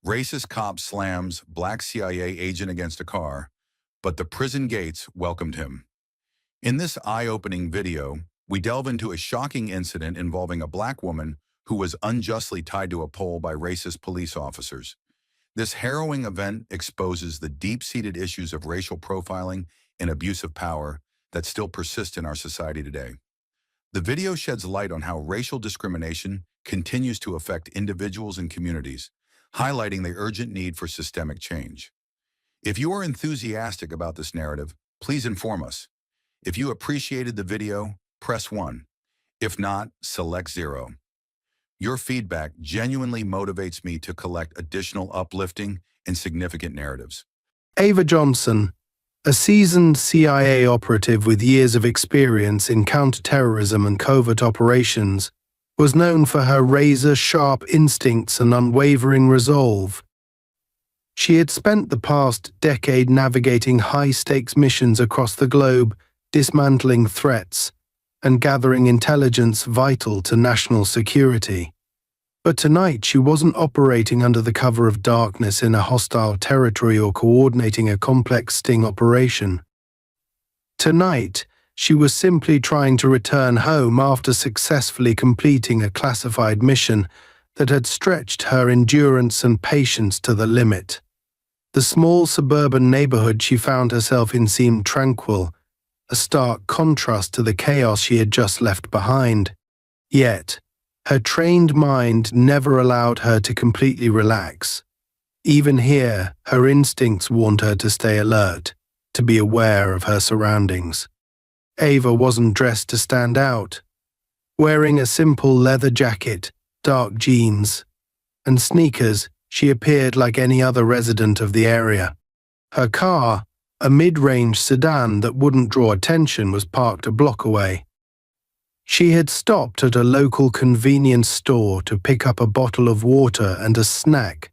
Racist cop slams black CIA agent against a car, but the prison gates welcomed him. In this eye-opening video, we delve into a shocking incident involving a black woman who was unjustly tied to a pole by racist police officers. This harrowing event exposes the deep-seated issues of racial profiling and abuse of power that still persist in our society today. The video sheds light on how racial discrimination continues to affect individuals and communities, highlighting the urgent need for systemic change. If you are enthusiastic about this narrative, please inform us. If you appreciated the video, press 1. If not, select 0. Your feedback genuinely motivates me to collect additional uplifting and significant narratives. Ava Johnson, a seasoned CIA operative with years of experience in counterterrorism and covert operations, was known for her razor-sharp instincts and unwavering resolve. She had spent the past decade navigating high-stakes missions across the globe, dismantling threats and gathering intelligence vital to national security. But tonight she wasn't operating under the cover of darkness in a hostile territory or coordinating a complex sting operation. Tonight, she was simply trying to return home after successfully completing a classified mission that had stretched her endurance and patience to the limit. The small suburban neighborhood she found herself in seemed tranquil, a stark contrast to the chaos she had just left behind. Yet, her trained mind never allowed her to completely relax. Even here, her instincts warned her to stay alert, to be aware of her surroundings. Ava wasn't dressed to stand out. Wearing a simple leather jacket, dark jeans, and sneakers, she appeared like any other resident of the area. Her car, a mid-range sedan that wouldn't draw attention, was parked a block away. She had stopped at a local convenience store to pick up a bottle of water and a snack,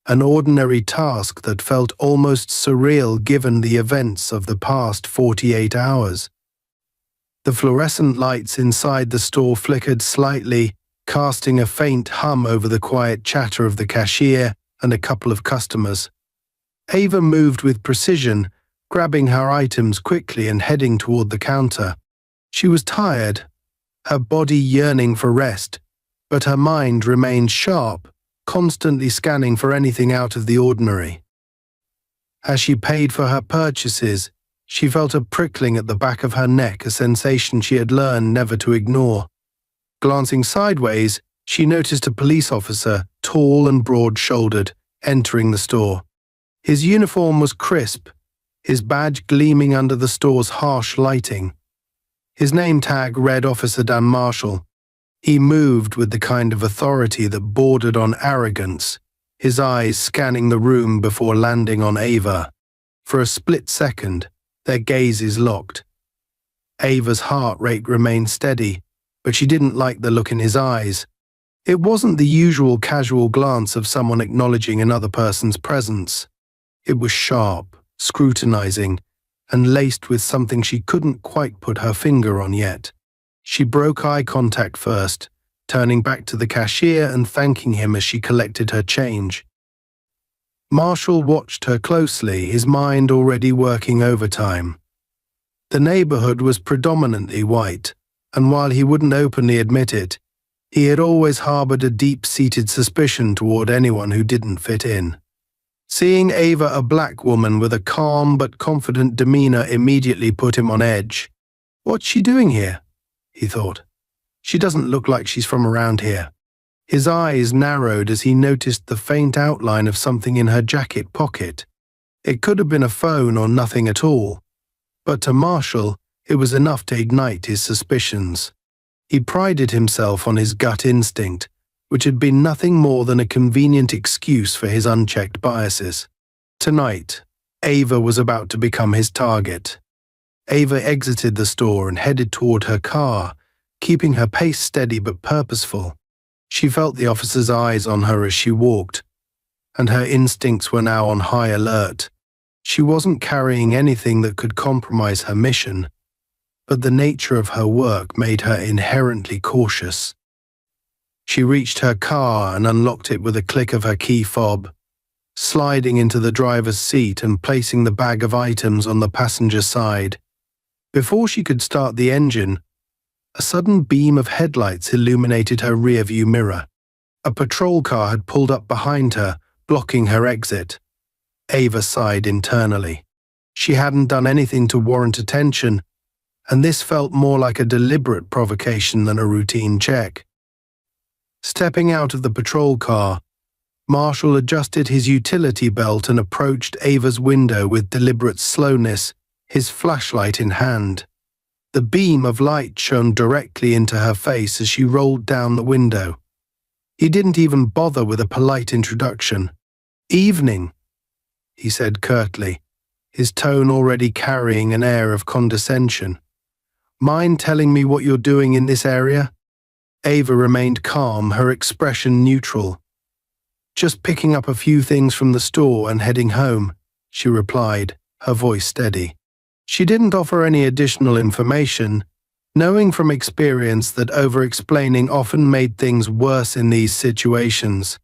an ordinary task that felt almost surreal given the events of the past 48 hours. The fluorescent lights inside the store flickered slightly, casting a faint hum over the quiet chatter of the cashier and a couple of customers. Ava moved with precision, grabbing her items quickly and heading toward the counter. She was tired, her body yearning for rest, but her mind remained sharp, constantly scanning for anything out of the ordinary. As she paid for her purchases, she felt a prickling at the back of her neck, a sensation she had learned never to ignore. Glancing sideways, she noticed a police officer, tall and broad-shouldered, entering the store. His uniform was crisp, his badge gleaming under the store's harsh lighting. His name tag read Officer Dan Marshall. He moved with the kind of authority that bordered on arrogance, his eyes scanning the room before landing on Ava. For a split second, their gazes locked. Ava's heart rate remained steady, but she didn't like the look in his eyes. It wasn't the usual casual glance of someone acknowledging another person's presence. It was sharp, scrutinizing, and laced with something she couldn't quite put her finger on yet. She broke eye contact first, turning back to the cashier and thanking him as she collected her change. Marshall watched her closely, his mind already working overtime. The neighborhood was predominantly white, and while he wouldn't openly admit it, he had always harbored a deep-seated suspicion toward anyone who didn't fit in. Seeing Ava, a black woman with a calm but confident demeanor, immediately put him on edge. "What's she doing here?" he thought. "She doesn't look like she's from around here." His eyes narrowed as he noticed the faint outline of something in her jacket pocket. It could have been a phone or nothing at all, but to Marshall, it was enough to ignite his suspicions. He prided himself on his gut instinct, which had been nothing more than a convenient excuse for his unchecked biases. Tonight, Ava was about to become his target. Ava exited the store and headed toward her car, keeping her pace steady but purposeful. She felt the officer's eyes on her as she walked, and her instincts were now on high alert. She wasn't carrying anything that could compromise her mission, but the nature of her work made her inherently cautious. She reached her car and unlocked it with a click of her key fob. sliding into the driver's seat and placing the bag of items on the passenger side. Before she could start the engine, a sudden beam of headlights illuminated her rearview mirror. A patrol car had pulled up behind her, blocking her exit. Ava sighed internally. She hadn't done anything to warrant attention, and this felt more like a deliberate provocation than a routine check. Stepping out of the patrol car, Marshall adjusted his utility belt and approached Ava's window with deliberate slowness, his flashlight in hand. The beam of light shone directly into her face as she rolled down the window. He didn't even bother with a polite introduction. "Evening," he said curtly, his tone already carrying an air of condescension. "Mind telling me what you're doing in this area?" Ava remained calm, her expression neutral. "Just picking up a few things from the store and heading home," she replied, her voice steady. She didn't offer any additional information, knowing from experience that over-explaining often made things worse in these situations.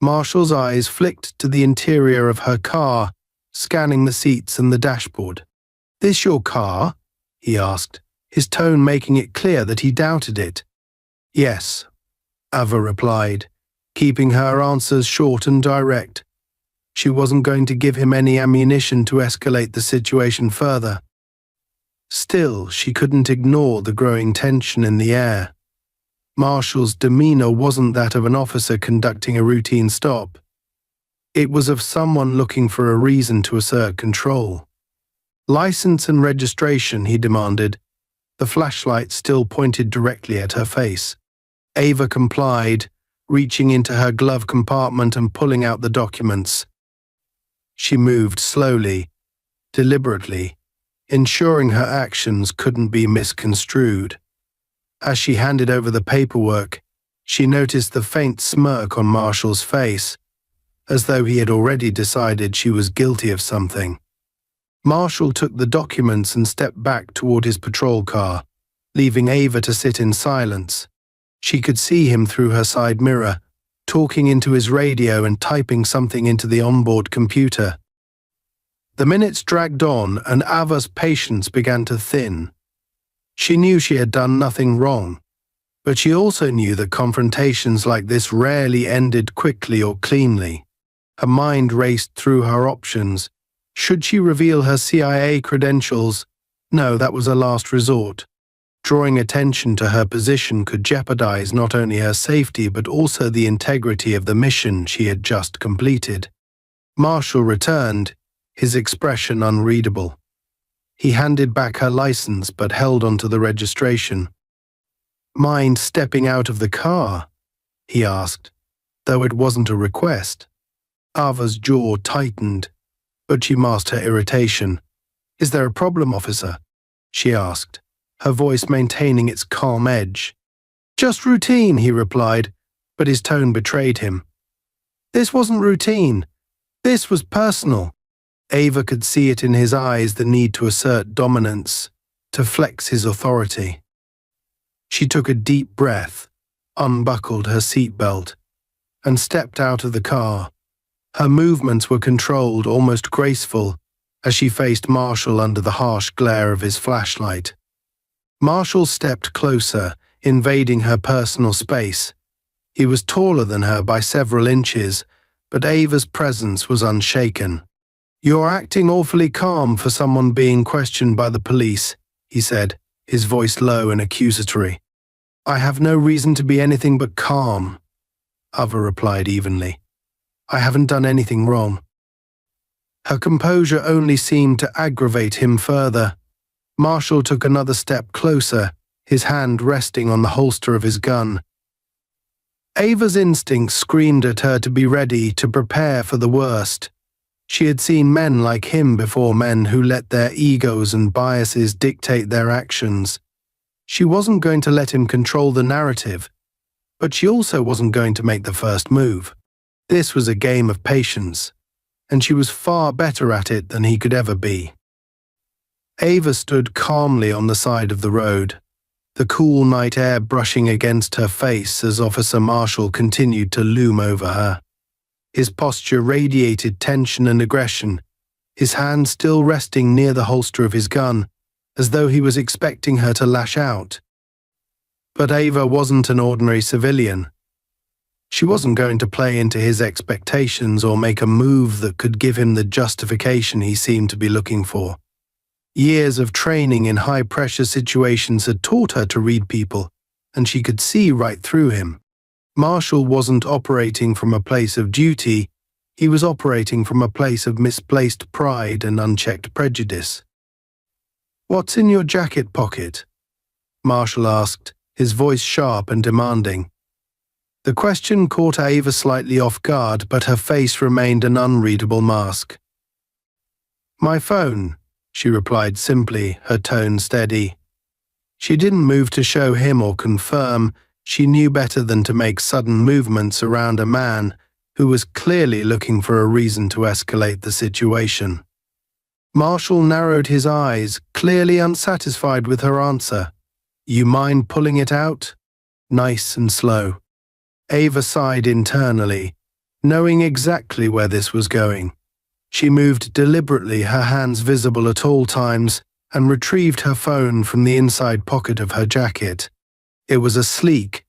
Marshall's eyes flicked to the interior of her car, scanning the seats and the dashboard. "This your car?" he asked, his tone making it clear that he doubted it. "Yes," Ava replied, keeping her answers short and direct. She wasn't going to give him any ammunition to escalate the situation further. Still, she couldn't ignore the growing tension in the air. Marshall's demeanor wasn't that of an officer conducting a routine stop. It was of someone looking for a reason to assert control. "License and registration," he demanded, the flashlight still pointed directly at her face. Ava complied, reaching into her glove compartment and pulling out the documents. She moved slowly, deliberately, ensuring her actions couldn't be misconstrued. As she handed over the paperwork, she noticed the faint smirk on Marshall's face, as though he had already decided she was guilty of something. Marshall took the documents and stepped back toward his patrol car, leaving Ava to sit in silence. She could see him through her side mirror, talking into his radio and typing something into the onboard computer. The minutes dragged on and Ava's patience began to thin. She knew she had done nothing wrong, but she also knew that confrontations like this rarely ended quickly or cleanly. Her mind raced through her options. Should she reveal her CIA credentials? No, that was a last resort. Drawing attention to her position could jeopardize not only her safety but also the integrity of the mission she had just completed. Marshall returned, his expression unreadable. He handed back her license but held onto the registration. "Mind stepping out of the car?" he asked, though it wasn't a request. Ava's jaw tightened, but she masked her irritation. "Is there a problem, officer?" she asked, her voice maintaining its calm edge. "Just routine," he replied, but his tone betrayed him. "This wasn't routine. This was personal." Ava could see it in his eyes, the need to assert dominance, to flex his authority. She took a deep breath, unbuckled her seatbelt, and stepped out of the car. Her movements were controlled, almost graceful, as she faced Marshall under the harsh glare of his flashlight. Marshall stepped closer, invading her personal space. He was taller than her by several inches, but Ava's presence was unshaken. "You're acting awfully calm for someone being questioned by the police," he said, his voice low and accusatory. "I have no reason to be anything but calm," Ava replied evenly. "I haven't done anything wrong." Her composure only seemed to aggravate him further. Marshall took another step closer, his hand resting on the holster of his gun. Ava's instincts screamed at her to be ready, to prepare for the worst. She had seen men like him before, men who let their egos and biases dictate their actions. She wasn't going to let him control the narrative, but she also wasn't going to make the first move. This was a game of patience, and she was far better at it than he could ever be. Ava stood calmly on the side of the road, the cool night air brushing against her face as Officer Marshall continued to loom over her. His posture radiated tension and aggression, his hand still resting near the holster of his gun, as though he was expecting her to lash out. But Ava wasn't an ordinary civilian. She wasn't going to play into his expectations or make a move that could give him the justification he seemed to be looking for. Years of training in high-pressure situations had taught her to read people, and she could see right through him. Marshall wasn't operating from a place of duty, he was operating from a place of misplaced pride and unchecked prejudice. "What's in your jacket pocket?" Marshall asked, his voice sharp and demanding. The question caught Ava slightly off guard, but her face remained an unreadable mask. "My phone," she replied simply, her tone steady. She didn't move to show him or confirm. She knew better than to make sudden movements around a man who was clearly looking for a reason to escalate the situation. Marshall narrowed his eyes, clearly unsatisfied with her answer. "You mind pulling it out?" Nice and slow. Ava sighed internally, knowing exactly where this was going. She moved deliberately, her hands visible at all times, and retrieved her phone from the inside pocket of her jacket. It was a sleek,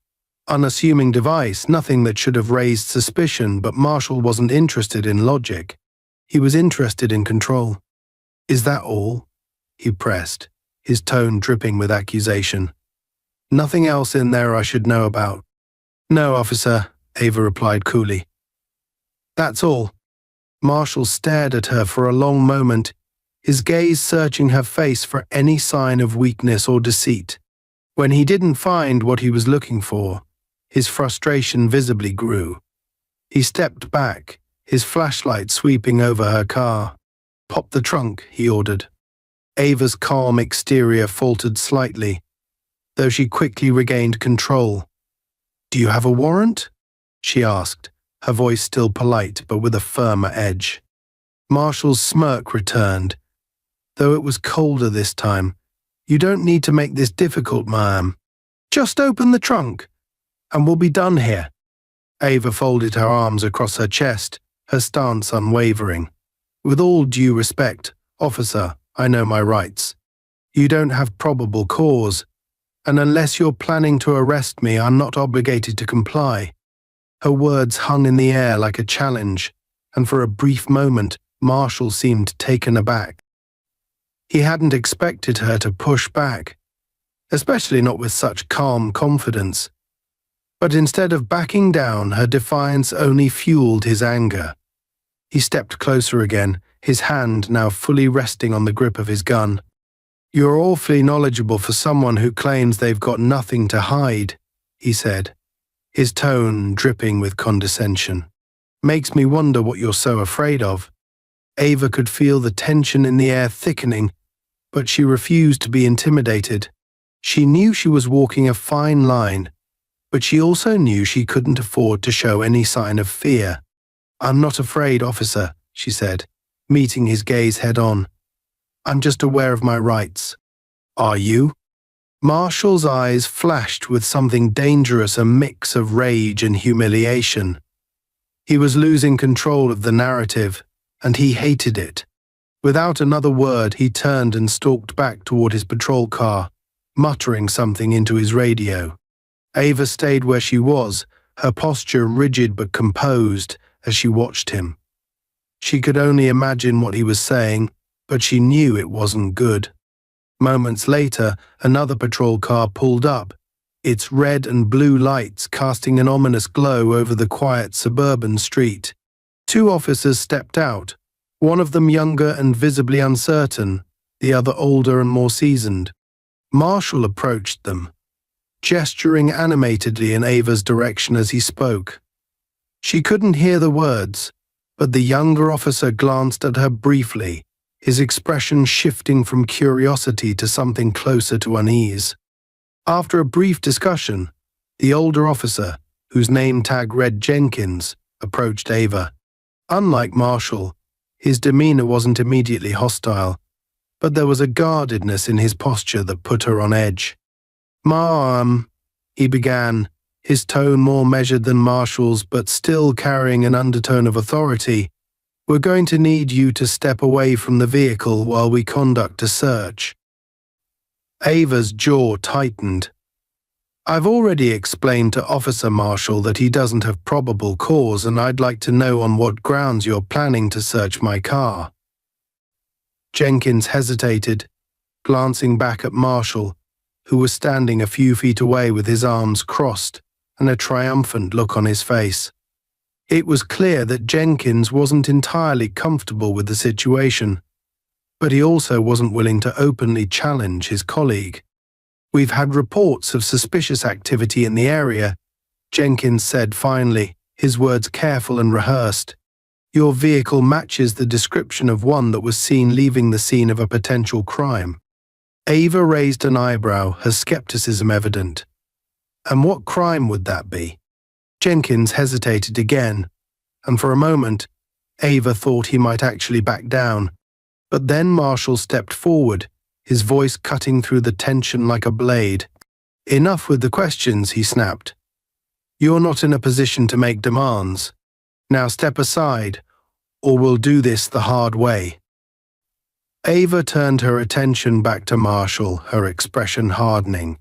unassuming device, nothing that should have raised suspicion, but Marshall wasn't interested in logic. He was interested in control. "Is that all?" he pressed, his tone dripping with accusation. "Nothing else in there I should know about?" "No, officer," Ava replied coolly. "That's all." Marshall stared at her for a long moment, his gaze searching her face for any sign of weakness or deceit. When he didn't find what he was looking for, his frustration visibly grew. He stepped back, his flashlight sweeping over her car. "Pop the trunk," he ordered. Ava's calm exterior faltered slightly, though she quickly regained control. "Do you have a warrant?" she asked, her voice still polite but with a firmer edge. Marshall's smirk returned, though it was colder this time. "You don't need to make this difficult, ma'am. Just open the trunk, and we'll be done here." Ava folded her arms across her chest, her stance unwavering. "With all due respect, officer, I know my rights. You don't have probable cause, and unless you're planning to arrest me, I'm not obligated to comply." Her words hung in the air like a challenge, and for a brief moment, Marshall seemed taken aback. He hadn't expected her to push back, especially not with such calm confidence. But instead of backing down, her defiance only fueled his anger. He stepped closer again, his hand now fully resting on the grip of his gun. "You're awfully knowledgeable for someone who claims they've got nothing to hide," he said, his tone dripping with condescension. "Makes me wonder what you're so afraid of." Ava could feel the tension in the air thickening, but she refused to be intimidated. She knew she was walking a fine line, but she also knew she couldn't afford to show any sign of fear. "I'm not afraid, officer," she said, meeting his gaze head-on. "I'm just aware of my rights." "Are you?" Marshall's eyes flashed with something dangerous, a mix of rage and humiliation. He was losing control of the narrative, and he hated it. Without another word, he turned and stalked back toward his patrol car, muttering something into his radio. Ava stayed where she was, her posture rigid but composed, as she watched him. She could only imagine what he was saying, but she knew it wasn't good. Moments later, another patrol car pulled up, its red and blue lights casting an ominous glow over the quiet suburban street. Two officers stepped out, one of them younger and visibly uncertain, the other older and more seasoned. Marshall approached them, gesturing animatedly in Ava's direction as he spoke. She couldn't hear the words, but the younger officer glanced at her briefly, his expression shifting from curiosity to something closer to unease. After a brief discussion, the older officer, whose name tag read Jenkins, approached Ava. Unlike Marshall, his demeanor wasn't immediately hostile, but there was a guardedness in his posture that put her on edge. "Ma'am," he began, his tone more measured than Marshall's but still carrying an undertone of authority. "We're going to need you to step away from the vehicle while we conduct a search." Ava's jaw tightened. "I've already explained to Officer Marshall that he doesn't have probable cause, and I'd like to know on what grounds you're planning to search my car." Jenkins hesitated, glancing back at Marshall, who was standing a few feet away with his arms crossed and a triumphant look on his face. It was clear that Jenkins wasn't entirely comfortable with the situation, but he also wasn't willing to openly challenge his colleague. "We've had reports of suspicious activity in the area," Jenkins said finally, his words careful and rehearsed. "Your vehicle matches the description of one that was seen leaving the scene of a potential crime." Ava raised an eyebrow, her skepticism evident. "And what crime would that be?" Jenkins hesitated again, and for a moment, Ava thought he might actually back down. But then Marshall stepped forward, his voice cutting through the tension like a blade. "Enough with the questions," he snapped. "You're not in a position to make demands. Now step aside, or we'll do this the hard way." Ava turned her attention back to Marshall, her expression hardening.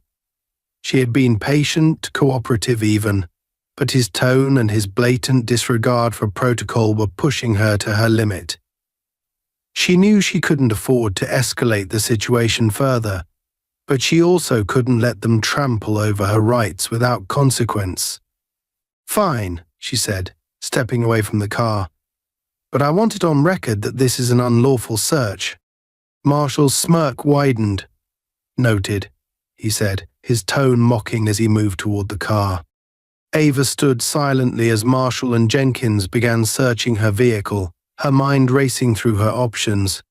She had been patient, cooperative even, but his tone and his blatant disregard for protocol were pushing her to her limit. She knew she couldn't afford to escalate the situation further, but she also couldn't let them trample over her rights without consequence. "Fine," she said, stepping away from the car. "But I want it on record that this is an unlawful search." Marshall's smirk widened. "Noted," he said, his tone mocking as he moved toward the car. Ava stood silently as Marshall and Jenkins began searching her vehicle, her mind racing through her options.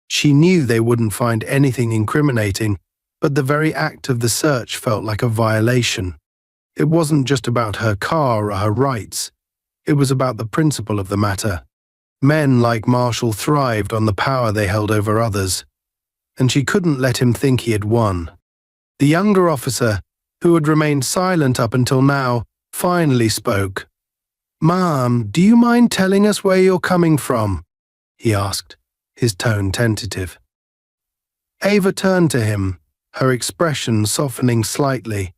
She knew they wouldn't find anything incriminating, but the very act of the search felt like a violation. It wasn't just about her car or her rights. It was about the principle of the matter. Men like Marshall thrived on the power they held over others, and she couldn't let him think he had won. The younger officer, who had remained silent up until now, finally spoke. "Ma'am, do you mind telling us where you're coming from?" he asked, his tone tentative. Ava turned to him, her expression softening slightly.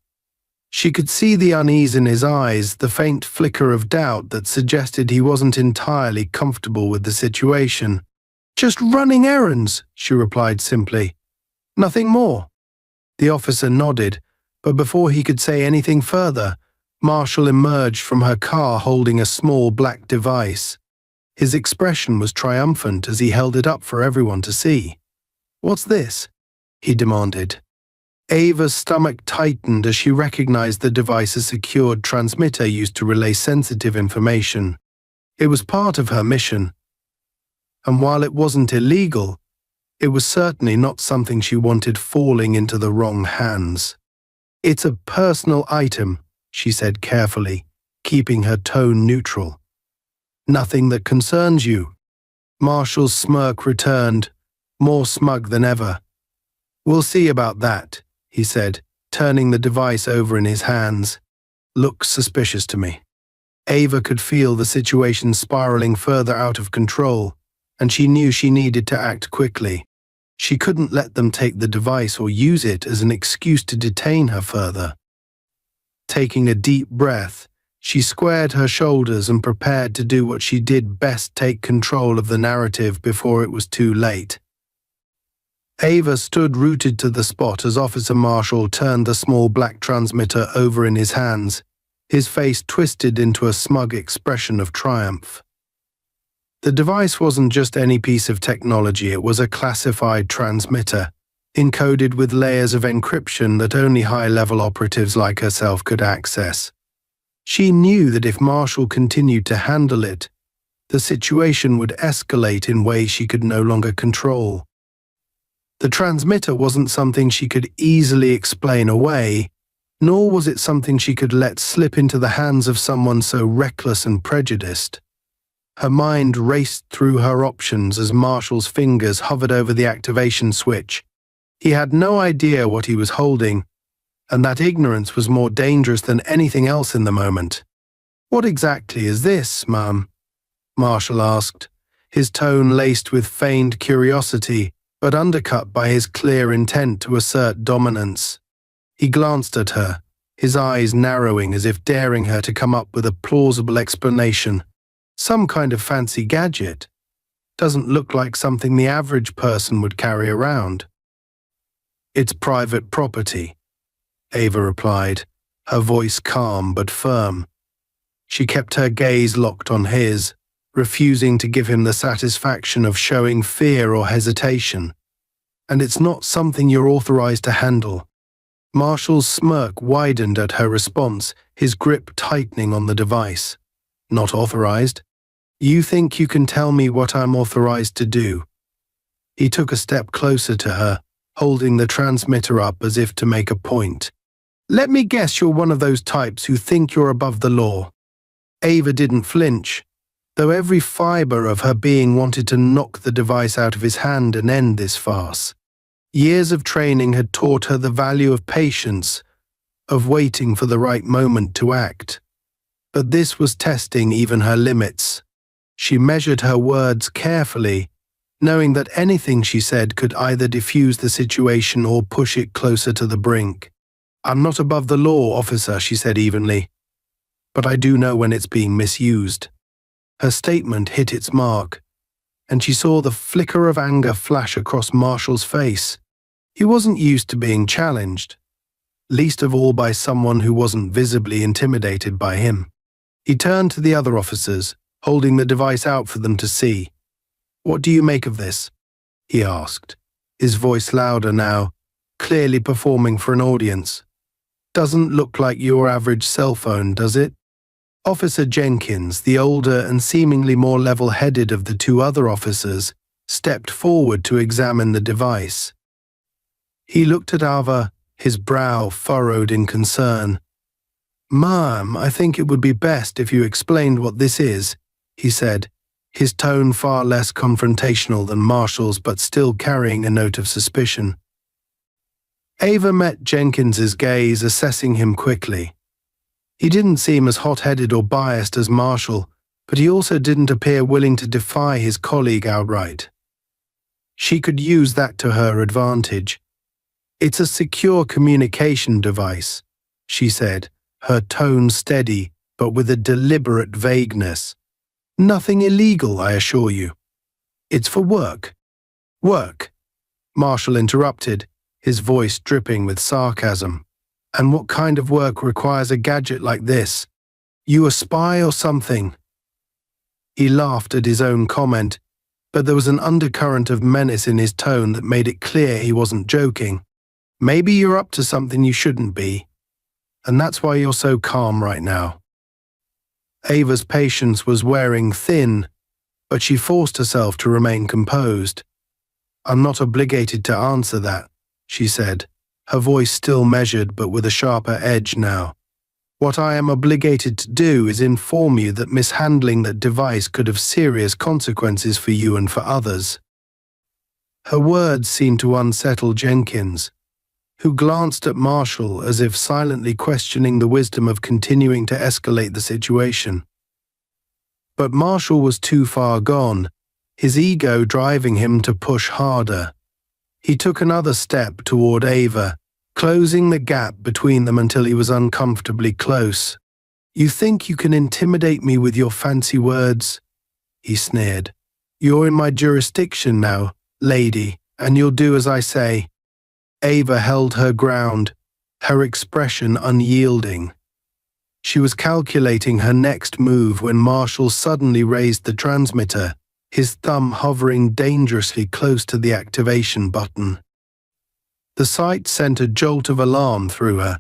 She could see the unease in his eyes, the faint flicker of doubt that suggested he wasn't entirely comfortable with the situation. "Just running errands," she replied simply. "Nothing more." The officer nodded, but before he could say anything further, Marshall emerged from her car holding a small black device. His expression was triumphant as he held it up for everyone to see. "What's this?" he demanded. Ava's stomach tightened as she recognized the device's secured transmitter used to relay sensitive information. It was part of her mission. And while it wasn't illegal, it was certainly not something she wanted falling into the wrong hands. "It's a personal item," she said carefully, keeping her tone neutral. "Nothing that concerns you." Marshall's smirk returned, more smug than ever. "We'll see about that," he said, turning the device over in his hands. "Looks suspicious to me." Ava could feel the situation spiraling further out of control, and she knew she needed to act quickly. She couldn't let them take the device or use it as an excuse to detain her further. Taking a deep breath, she squared her shoulders and prepared to do what she did best: take control of the narrative before it was too late. Ava stood rooted to the spot as Officer Marshall turned the small black transmitter over in his hands, his face twisted into a smug expression of triumph. The device wasn't just any piece of technology, it was a classified transmitter, encoded with layers of encryption that only high-level operatives like herself could access. She knew that if Marshall continued to handle it, the situation would escalate in ways she could no longer control. The transmitter wasn't something she could easily explain away, nor was it something she could let slip into the hands of someone so reckless and prejudiced. Her mind raced through her options as Marshall's fingers hovered over the activation switch. He had no idea what he was holding, and that ignorance was more dangerous than anything else in the moment. "What exactly is this, ma'am?" Marshall asked, his tone laced with feigned curiosity, but undercut by his clear intent to assert dominance. He glanced at her, his eyes narrowing as if daring her to come up with a plausible explanation. "Some kind of fancy gadget. Doesn't look like something the average person would carry around." "It's private property," Ava replied, her voice calm but firm. She kept her gaze locked on his, refusing to give him the satisfaction of showing fear or hesitation. "And it's not something you're authorized to handle." Marshall's smirk widened at her response, his grip tightening on the device. "Not authorized? You think you can tell me what I'm authorized to do?" He took a step closer to her, holding the transmitter up as if to make a point. "Let me guess you're one of those types who think you're above the law." Ava didn't flinch, though every fiber of her being wanted to knock the device out of his hand and end this farce. Years of training had taught her the value of patience, of waiting for the right moment to act. But this was testing even her limits. She measured her words carefully, knowing that anything she said could either defuse the situation or push it closer to the brink. "I'm not above the law, officer," she said evenly, "but I do know when it's being misused." Her statement hit its mark, and she saw the flicker of anger flash across Marshall's face. He wasn't used to being challenged, least of all by someone who wasn't visibly intimidated by him. He turned to the other officers, holding the device out for them to see. "What do you make of this?" he asked, his voice louder now, clearly performing for an audience. "Doesn't look like your average cell phone, does it?" Officer Jenkins, the older and seemingly more level-headed of the two other officers, stepped forward to examine the device. He looked at Ava, his brow furrowed in concern. "Ma'am, I think it would be best if you explained what this is," he said, his tone far less confrontational than Marshall's but still carrying a note of suspicion. Ava met Jenkins's gaze, assessing him quickly. He didn't seem as hot-headed or biased as Marshall, but he also didn't appear willing to defy his colleague outright. She could use that to her advantage. "It's a secure communication device," she said, her tone steady but with a deliberate vagueness. "Nothing illegal, I assure you. It's for work." "Work?" Marshall interrupted, his voice dripping with sarcasm. "And what kind of work requires a gadget like this? You a spy or something?" He laughed at his own comment, but there was an undercurrent of menace in his tone that made it clear he wasn't joking. "Maybe you're up to something you shouldn't be, and that's why you're so calm right now." Ava's patience was wearing thin, but she forced herself to remain composed. "I'm not obligated to answer that," she said, her voice still measured but with a sharper edge now. "What I am obligated to do is inform you that mishandling that device could have serious consequences for you and for others." Her words seemed to unsettle Jenkins, who glanced at Marshall as if silently questioning the wisdom of continuing to escalate the situation. But Marshall was too far gone, his ego driving him to push harder. He took another step toward Ava, closing the gap between them until he was uncomfortably close. "You think you can intimidate me with your fancy words?" he sneered. "You're in my jurisdiction now, lady, and you'll do as I say." Ava held her ground, her expression unyielding. She was calculating her next move when Marshall suddenly raised the transmitter, his thumb hovering dangerously close to the activation button. The sight sent a jolt of alarm through her.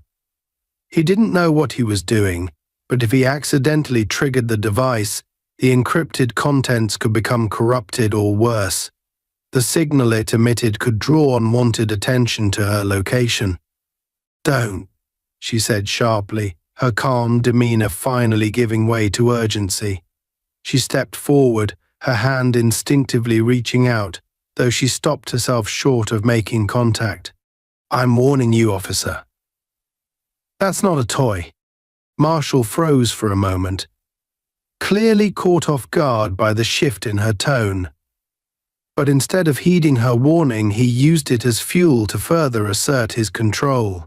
He didn't know what he was doing, but if he accidentally triggered the device, the encrypted contents could become corrupted or worse. The signal it emitted could draw unwanted attention to her location. "Don't," she said sharply, her calm demeanor finally giving way to urgency. She stepped forward, her hand instinctively reaching out, though she stopped herself short of making contact. "I'm warning you, officer." That's not a toy. Marshall froze for a moment, clearly caught off guard by the shift in her tone. But instead of heeding her warning, he used it as fuel to further assert his control.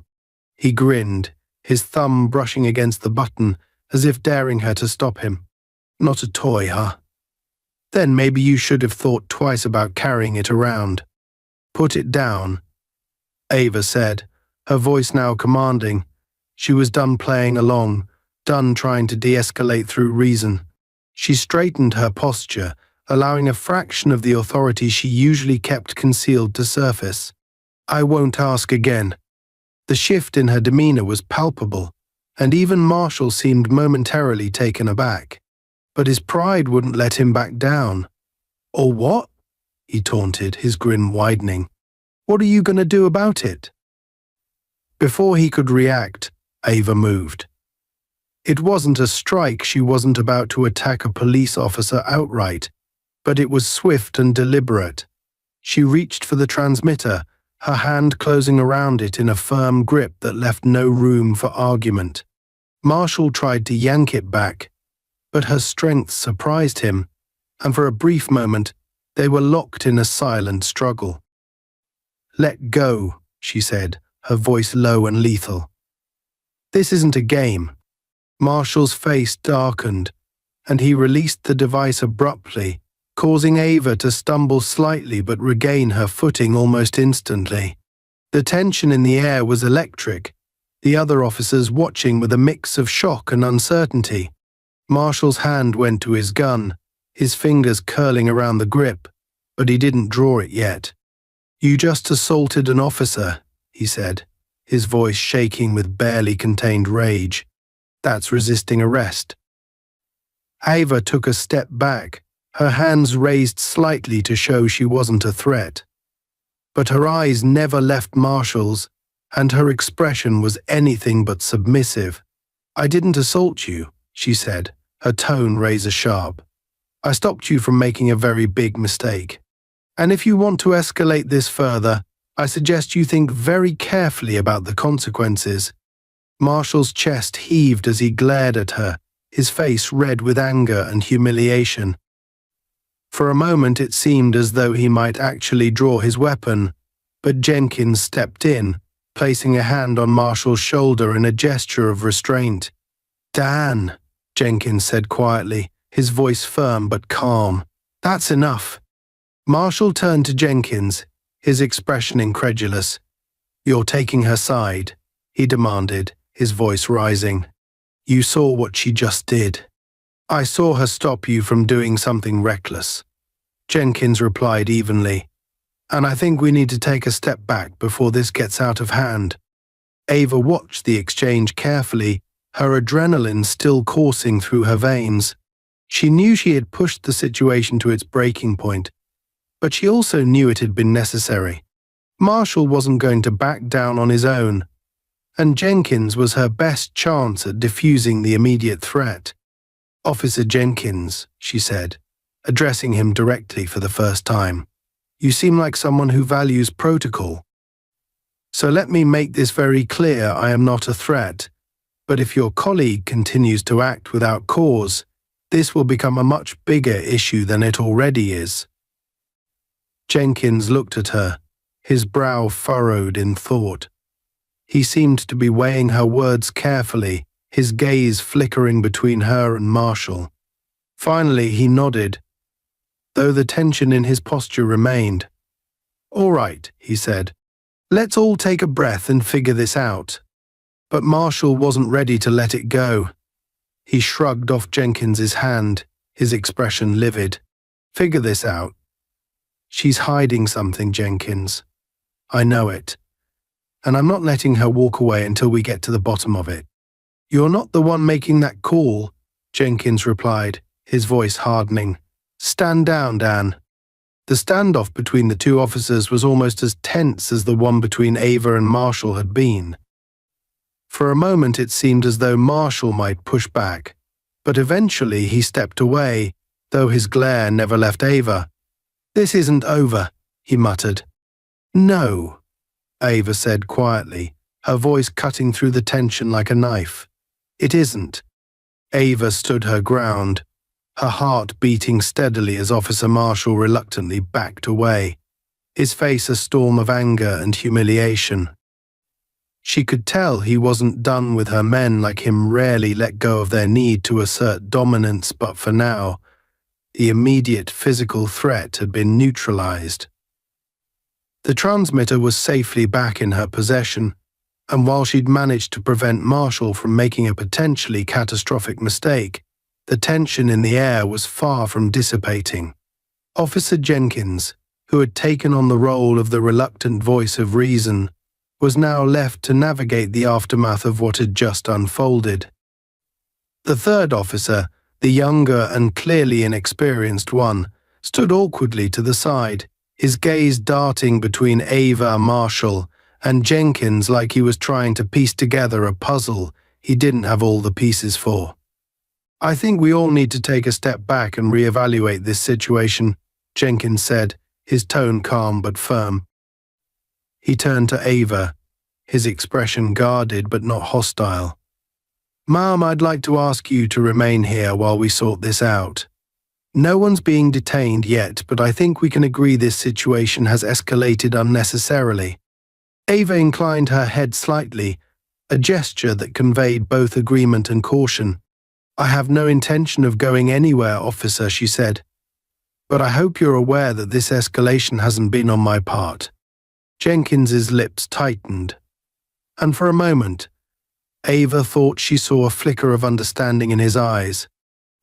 He grinned, his thumb brushing against the button, as if daring her to stop him. Not a toy, huh? Then maybe you should have thought twice about carrying it around. Put it down, Ava said, her voice now commanding. She was done playing along, done trying to de-escalate through reason. She straightened her posture, allowing a fraction of the authority she usually kept concealed to surface. I won't ask again. The shift in her demeanor was palpable, and even Marshall seemed momentarily taken aback. But his pride wouldn't let him back down. Or what? He taunted, his grin widening. What are you going to do about it? Before he could react, Ava moved. It wasn't a strike. She wasn't about to attack a police officer outright, but it was swift and deliberate. She reached for the transmitter, her hand closing around it in a firm grip that left no room for argument. Marshall tried to yank it back, but her strength surprised him, and for a brief moment, they were locked in a silent struggle. Let go, she said, her voice low and lethal. This isn't a game. Marshall's face darkened, and he released the device abruptly, causing Ava to stumble slightly but regain her footing almost instantly. The tension in the air was electric, the other officers watching with a mix of shock and uncertainty. Marshall's hand went to his gun, his fingers curling around the grip, but he didn't draw it yet. You just assaulted an officer, he said, his voice shaking with barely contained rage. That's resisting arrest. Ava took a step back, her hands raised slightly to show she wasn't a threat. But her eyes never left Marshall's, and her expression was anything but submissive. I didn't assault you, she said, her tone razor sharp. I stopped you from making a very big mistake. And if you want to escalate this further, I suggest you think very carefully about the consequences. Marshall's chest heaved as he glared at her, his face red with anger and humiliation. For a moment it seemed as though he might actually draw his weapon, but Jenkins stepped in, placing a hand on Marshall's shoulder in a gesture of restraint. Dan, Jenkins said quietly, his voice firm but calm. That's enough. Marshall turned to Jenkins, his expression incredulous. You're taking her side, he demanded, his voice rising. You saw what she just did. I saw her stop you from doing something reckless. Jenkins replied evenly. And I think we need to take a step back before this gets out of hand. Ava watched the exchange carefully, her adrenaline still coursing through her veins. She knew she had pushed the situation to its breaking point, but she also knew it had been necessary. Marshall wasn't going to back down on his own, and Jenkins was her best chance at diffusing the immediate threat. Officer Jenkins, she said, addressing him directly for the first time. You seem like someone who values protocol. So let me make this very clear, I am not a threat, but if your colleague continues to act without cause, this will become a much bigger issue than it already is. Jenkins looked at her, his brow furrowed in thought. He seemed to be weighing her words carefully, his gaze flickering between her and Marshall. Finally he nodded, though the tension in his posture remained. All right, he said. Let's all take a breath and figure this out. But Marshall wasn't ready to let it go. He shrugged off Jenkins's hand, his expression livid. Figure this out. She's hiding something, Jenkins. I know it. And I'm not letting her walk away until we get to the bottom of it. You're not the one making that call, Jenkins replied, his voice hardening. Stand down, Dan. The standoff between the two officers was almost as tense as the one between Ava and Marshall had been. For a moment it seemed as though Marshall might push back, but eventually he stepped away, though his glare never left Ava. This isn't over, he muttered. No, Ava said quietly, her voice cutting through the tension like a knife. It isn't. Ava stood her ground, her heart beating steadily as Officer Marshall reluctantly backed away, his face a storm of anger and humiliation. She could tell he wasn't done with her. Men like him rarely let go of their need to assert dominance, but for now, the immediate physical threat had been neutralized. The transmitter was safely back in her possession, and while she'd managed to prevent Marshall from making a potentially catastrophic mistake, the tension in the air was far from dissipating. Officer Jenkins, who had taken on the role of the reluctant voice of reason, was now left to navigate the aftermath of what had just unfolded. The third officer, the younger and clearly inexperienced one, stood awkwardly to the side, his gaze darting between Ava, Marshall, and Jenkins like he was trying to piece together a puzzle he didn't have all the pieces for. "I think we all need to take a step back and reevaluate this situation," Jenkins said, his tone calm but firm. He turned to Ava, his expression guarded but not hostile. "Ma'am, I'd like to ask you to remain here while we sort this out. No one's being detained yet, but I think we can agree this situation has escalated unnecessarily." Ava inclined her head slightly, a gesture that conveyed both agreement and caution. "I have no intention of going anywhere, officer," she said. "But I hope you're aware that this escalation hasn't been on my part." Jenkins's lips tightened, and for a moment, Ava thought she saw a flicker of understanding in his eyes.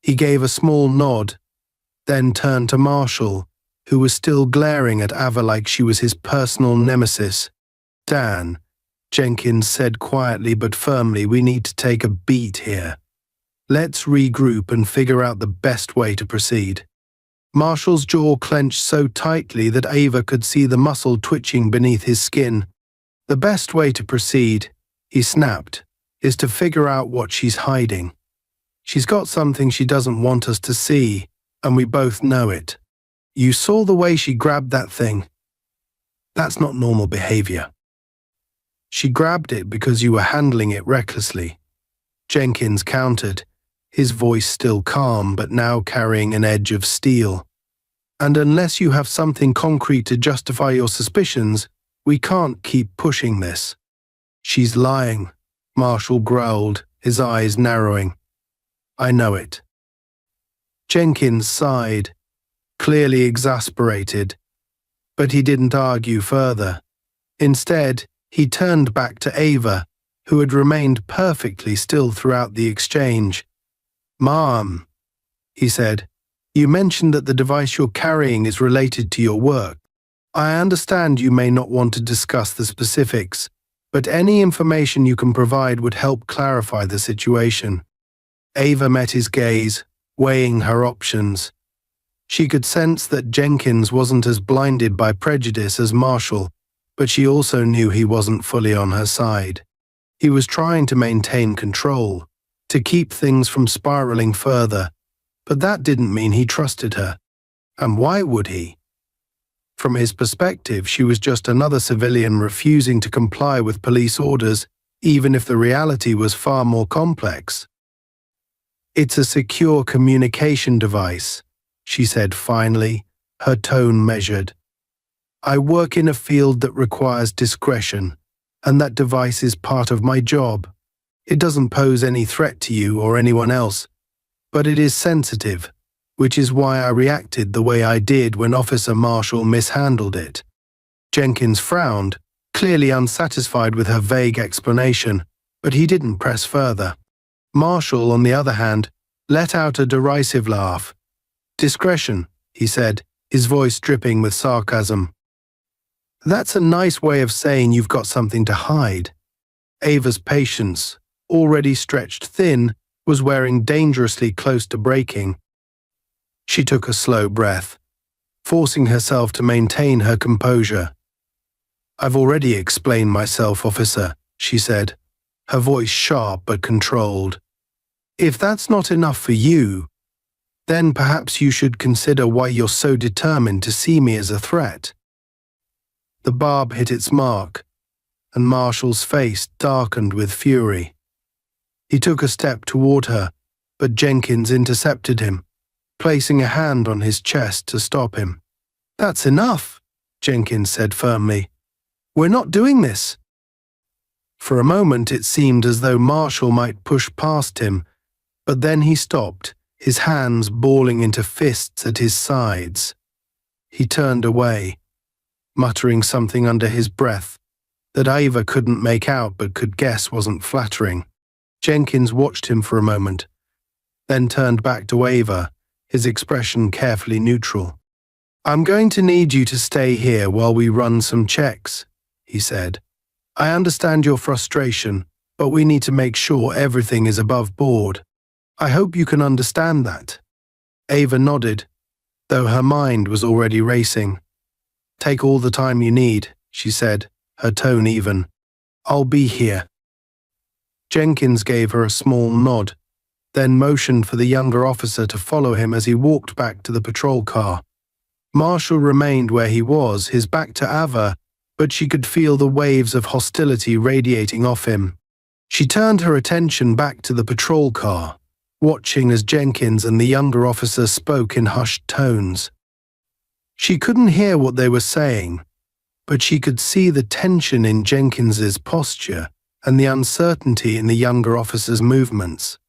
He gave a small nod, then turned to Marshall, who was still glaring at Ava like she was his personal nemesis. "Dan," Jenkins said quietly but firmly, "we need to take a beat here. Let's regroup and figure out the best way to proceed." Marshall's jaw clenched so tightly that Ava could see the muscle twitching beneath his skin. "The best way to proceed," he snapped, "is to figure out what she's hiding. She's got something she doesn't want us to see, and we both know it. You saw the way she grabbed that thing. That's not normal behavior. She grabbed it because you were handling it recklessly," Jenkins countered, his voice still calm but now carrying an edge of steel. "And unless you have something concrete to justify your suspicions, we can't keep pushing this." "She's lying," Marshall growled, his eyes narrowing. "I know it." Jenkins sighed, clearly exasperated, but he didn't argue further. Instead, he turned back to Ava, who had remained perfectly still throughout the exchange. "Ma'am," he said, "you mentioned that the device you're carrying is related to your work. I understand you may not want to discuss the specifics, but any information you can provide would help clarify the situation." Ava met his gaze, weighing her options. She could sense that Jenkins wasn't as blinded by prejudice as Marshall, but she also knew he wasn't fully on her side. He was trying to maintain control, to keep things from spiraling further, but that didn't mean he trusted her. And why would he? From his perspective, she was just another civilian refusing to comply with police orders, even if the reality was far more complex. "It's a secure communication device," she said finally, her tone measured. "I work in a field that requires discretion, and that device is part of my job. It doesn't pose any threat to you or anyone else, but it is sensitive, which is why I reacted the way I did when Officer Marshall mishandled it." Jenkins frowned, clearly unsatisfied with her vague explanation, but he didn't press further. Marshall, on the other hand, let out a derisive laugh. "Discretion," he said, his voice dripping with sarcasm. "That's a nice way of saying you've got something to hide." Ava's patience, already stretched thin, was wearing dangerously close to breaking. She took a slow breath, forcing herself to maintain her composure. "I've already explained myself, officer," she said, her voice sharp but controlled. "If that's not enough for you, then perhaps you should consider why you're so determined to see me as a threat." The barb hit its mark, and Marshall's face darkened with fury. He took a step toward her, but Jenkins intercepted him, placing a hand on his chest to stop him. "That's enough," Jenkins said firmly. "We're not doing this." For a moment it seemed as though Marshall might push past him, but then he stopped, his hands balling into fists at his sides. He turned away, muttering something under his breath that Ava couldn't make out but could guess wasn't flattering. Jenkins watched him for a moment, then turned back to Ava, his expression carefully neutral. "I'm going to need you to stay here while we run some checks," he said. "I understand your frustration, but we need to make sure everything is above board. I hope you can understand that." Ava nodded, though her mind was already racing. "Take all the time you need," she said, her tone even. "I'll be here." Jenkins gave her a small nod, then motioned for the younger officer to follow him as he walked back to the patrol car. Marshall remained where he was, his back to Ava, but she could feel the waves of hostility radiating off him. She turned her attention back to the patrol car, watching as Jenkins and the younger officer spoke in hushed tones. She couldn't hear what they were saying, but she could see the tension in Jenkins's posture and the uncertainty in the younger officer's movements.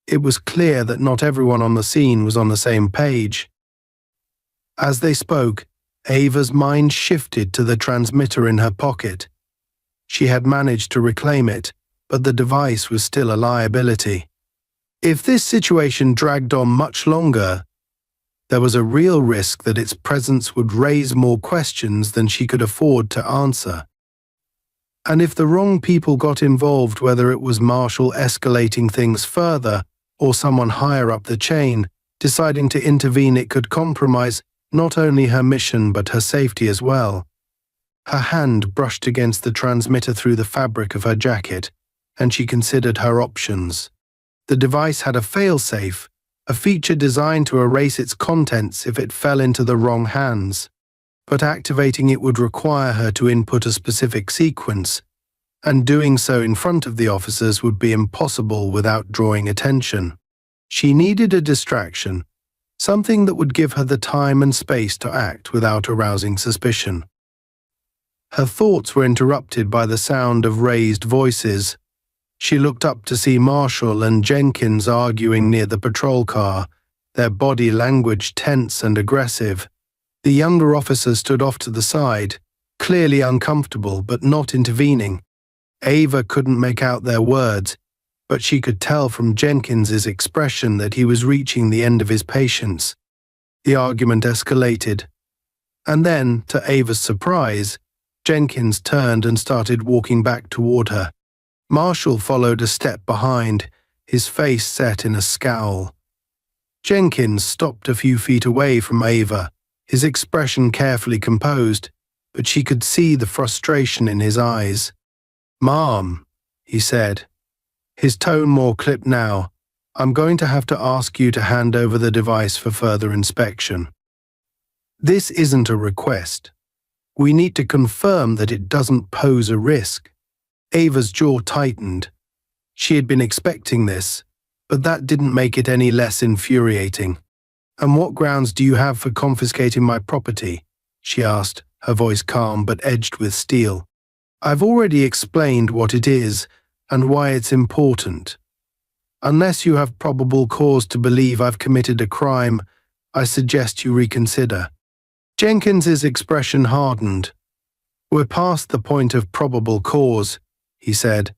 It was clear that not everyone on the scene was on the same page. As they spoke, Ava's mind shifted to the transmitter in her pocket. She had managed to reclaim it, but the device was still a liability. If this situation dragged on much longer, there was a real risk that its presence would raise more questions than she could afford to answer. And if the wrong people got involved, whether it was Marshall escalating things further or someone higher up the chain deciding to intervene, it could compromise not only her mission but her safety as well. Her hand brushed against the transmitter through the fabric of her jacket, and she considered her options. The device had a fail-safe, a feature designed to erase its contents if it fell into the wrong hands, but activating it would require her to input a specific sequence, and doing so in front of the officers would be impossible without drawing attention. She needed a distraction, something that would give her the time and space to act without arousing suspicion. Her thoughts were interrupted by the sound of raised voices. She looked up to see Marshall and Jenkins arguing near the patrol car, their body language tense and aggressive. The younger officer stood off to the side, clearly uncomfortable but not intervening. Ava couldn't make out their words, but she could tell from Jenkins's expression that he was reaching the end of his patience. The argument escalated, and then, to Ava's surprise, Jenkins turned and started walking back toward her. Marshall followed a step behind, his face set in a scowl. Jenkins stopped a few feet away from Ava, his expression carefully composed, but she could see the frustration in his eyes. "Ma'am," he said, his tone more clipped now, "I'm going to have to ask you to hand over the device for further inspection. This isn't a request. We need to confirm that it doesn't pose a risk." Ava's jaw tightened. She had been expecting this, but that didn't make it any less infuriating. "And what grounds do you have for confiscating my property?" she asked, her voice calm but edged with steel. "I've already explained what it is and why it's important. Unless you have probable cause to believe I've committed a crime, I suggest you reconsider." Jenkins's expression hardened. "We're past the point of probable cause," he said.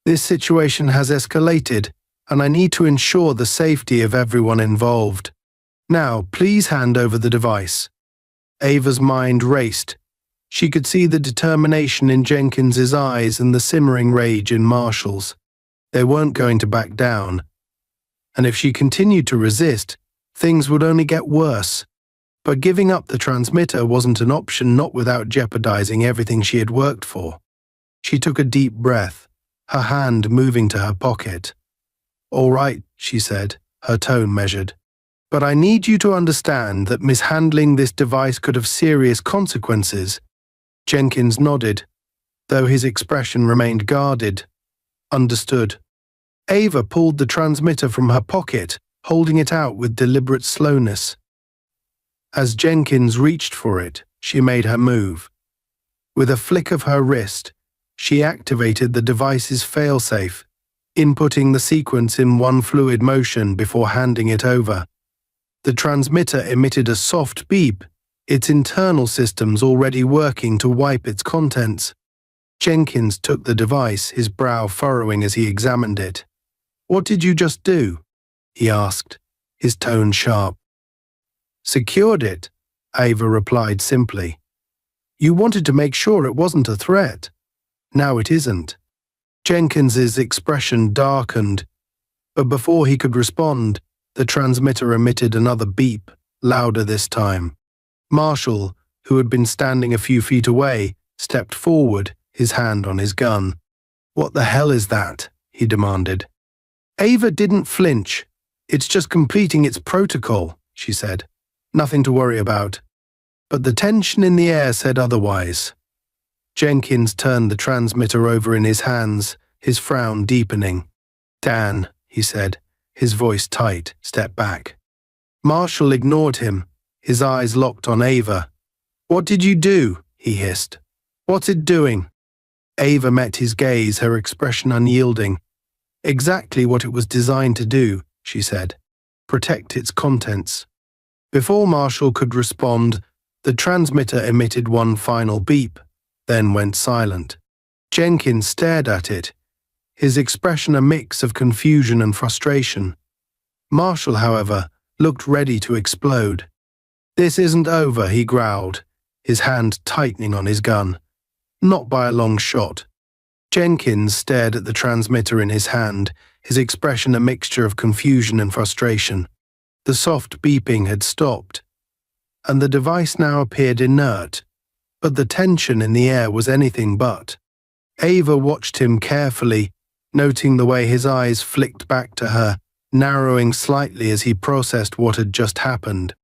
"This situation has escalated, and I need to ensure the safety of everyone involved. Now, please hand over the device." Ava's mind raced. She could see the determination in Jenkins's eyes and the simmering rage in Marshall's. They weren't going to back down. And if she continued to resist, things would only get worse. But giving up the transmitter wasn't an option, not without jeopardizing everything she had worked for. She took a deep breath, her hand moving to her pocket. "All right," she said, her tone measured. "But I need you to understand that mishandling this device could have serious consequences." Jenkins nodded, though his expression remained guarded. Understood. Ava pulled the transmitter from her pocket, holding it out with deliberate slowness. As Jenkins reached for it, she made her move. With a flick of her wrist, she activated the device's failsafe, inputting the sequence in one fluid motion before handing it over. The transmitter emitted a soft beep, its internal systems already working to wipe its contents. Jenkins took the device, his brow furrowing as he examined it. "What did you just do?" he asked, his tone sharp. "Secured it," Ava replied simply. "You wanted to make sure it wasn't a threat. Now it isn't." Jenkins's expression darkened, but before he could respond, the transmitter emitted another beep, louder this time. Marshall, who had been standing a few feet away, stepped forward, his hand on his gun. "What the hell is that?" he demanded. Ava didn't flinch. "It's just completing its protocol," she said. "Nothing to worry about." But the tension in the air said otherwise. Jenkins turned the transmitter over in his hands, his frown deepening. "Dan," he said, his voice tight, "step back." Marshall ignored him, his eyes locked on Ava. "What did you do?" he hissed. "What's it doing?" Ava met his gaze, her expression unyielding. "Exactly what it was designed to do," she said. "Protect its contents." Before Marshall could respond, the transmitter emitted one final beep, then went silent. Jenkins stared at it, his expression a mix of confusion and frustration. Marshall, however, looked ready to explode. "This isn't over," he growled, his hand tightening on his gun. "Not by a long shot." Jenkins stared at the transmitter in his hand, his expression a mixture of confusion and frustration. The soft beeping had stopped, and the device now appeared inert, but the tension in the air was anything but. Ava watched him carefully, noting the way his eyes flicked back to her, narrowing slightly as he processed what had just happened.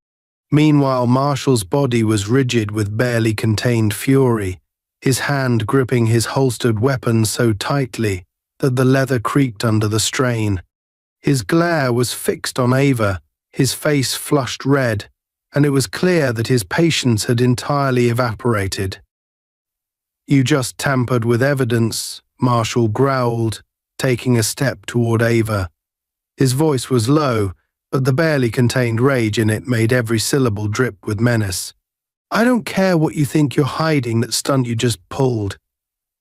Meanwhile, Marshall's body was rigid with barely contained fury, his hand gripping his holstered weapon so tightly that the leather creaked under the strain. His glare was fixed on Ava, his face flushed red, and it was clear that his patience had entirely evaporated. "You just tampered with evidence," Marshall growled, taking a step toward Ava. His voice was low, but the barely contained rage in it made every syllable drip with menace. "I don't care what you think you're hiding, that stunt you just pulled.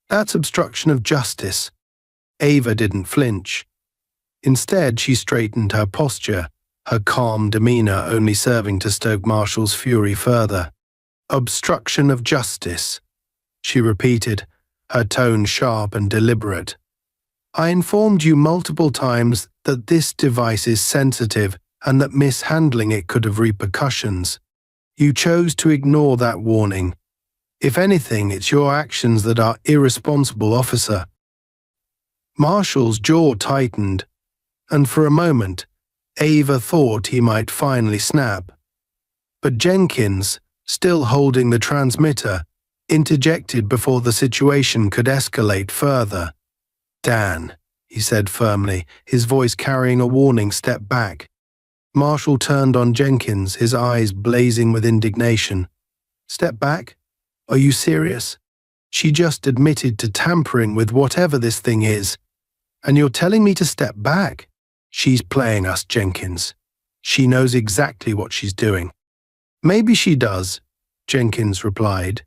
That's obstruction of justice." Ava didn't flinch. Instead, she straightened her posture, her calm demeanor only serving to stoke Marshall's fury further. "Obstruction of justice," she repeated, her tone sharp and deliberate. "I informed you multiple times that this device is sensitive and that mishandling it could have repercussions. You chose to ignore that warning. If anything, it's your actions that are irresponsible, officer." Marshall's jaw tightened, and for a moment, Ava thought he might finally snap. But Jenkins, still holding the transmitter, interjected before the situation could escalate further. "Dan," he said firmly, his voice carrying a warning step back. Marshall turned on Jenkins, his eyes blazing with indignation. "Step back? Are you serious? She just admitted to tampering with whatever this thing is, and you're telling me to step back? She's playing us, Jenkins. She knows exactly what she's doing." "Maybe she does," Jenkins replied,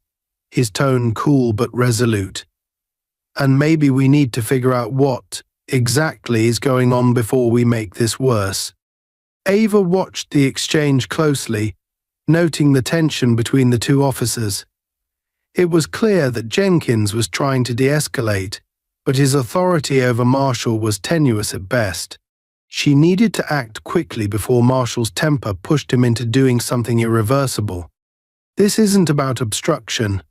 his tone cool but resolute. "And maybe we need to figure out what exactly is going on before we make this worse." Ava watched the exchange closely, noting the tension between the two officers. It was clear that Jenkins was trying to de-escalate, but his authority over Marshall was tenuous at best. She needed to act quickly before Marshall's temper pushed him into doing something irreversible. "This isn't about obstruction,"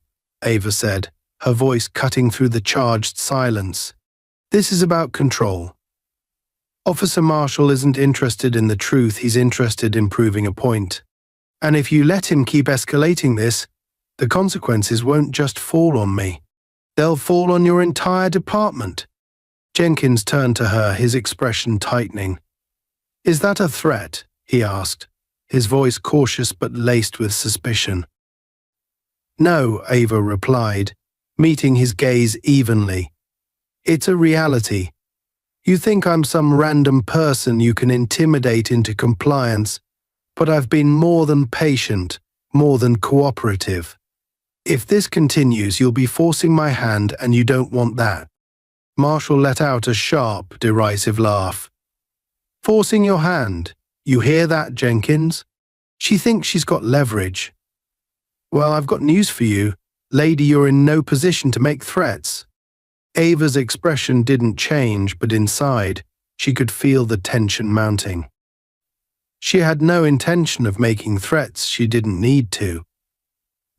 Ava said, her voice cutting through the charged silence. "This is about control. Officer Marshall isn't interested in the truth, he's interested in proving a point. And if you let him keep escalating this, the consequences won't just fall on me. They'll fall on your entire department. Jenkins turned to her, his expression tightening. Is that a threat? He asked, his voice cautious but laced with suspicion. No, Ava replied, meeting his gaze evenly. It's a reality. You think I'm some random person you can intimidate into compliance, but I've been more than patient, more than cooperative. If this continues, you'll be forcing my hand, and you don't want that. Marshall let out a sharp, derisive laugh. Forcing your hand? You hear that, Jenkins? She thinks she's got leverage. Well, I've got news for you. Lady, you're in no position to make threats. Ava's expression didn't change, but inside, she could feel the tension mounting. She had no intention of making threats she didn't need to.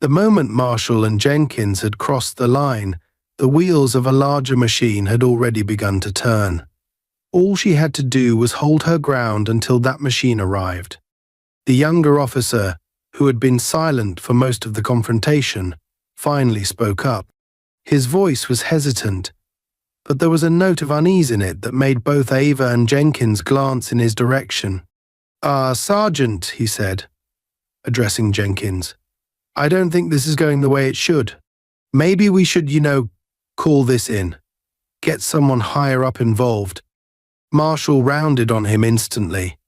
The moment Marshall and Jenkins had crossed the line, the wheels of a larger machine had already begun to turn. All she had to do was hold her ground until that machine arrived. The younger officer, who had been silent for most of the confrontation, finally spoke up. His voice was hesitant, but there was a note of unease in it that made both Ava and Jenkins glance in his direction. Sergeant, he said, addressing Jenkins. I don't think this is going the way it should. Maybe we should, call this in. Get someone higher up involved. Marshall rounded on him instantly.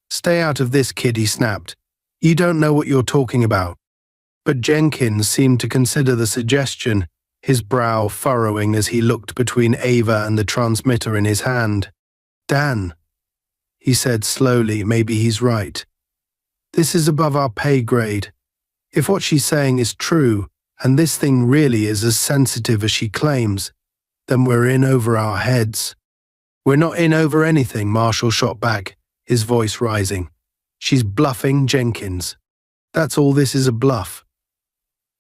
Stay out of this, kid, he snapped. You don't know what you're talking about. But Jenkins seemed to consider the suggestion, his brow furrowing as he looked between Ava and the transmitter in his hand. Dan, he said slowly, maybe he's right. This is above our pay grade. If what she's saying is true, and this thing really is as sensitive as she claims, then we're in over our heads. We're not in over anything, Marshall shot back, his voice rising. She's bluffing Jenkins. That's all this is, a bluff.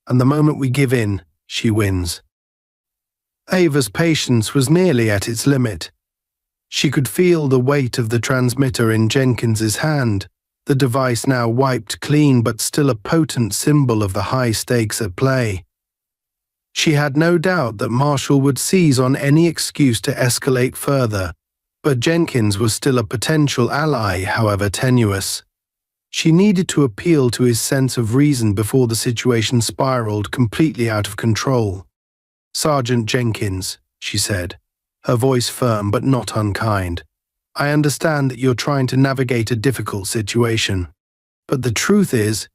And the moment we give in, she wins. Ava's patience was nearly at its limit. She could feel the weight of the transmitter in Jenkins's hand, the device now wiped clean but still a potent symbol of the high stakes at play. She had no doubt that Marshall would seize on any excuse to escalate further, but Jenkins was still a potential ally, however tenuous. She needed to appeal to his sense of reason before the situation spiraled completely out of control. Sergeant Jenkins, she said, her voice firm but not unkind. I understand that you're trying to navigate a difficult situation, but the truth is,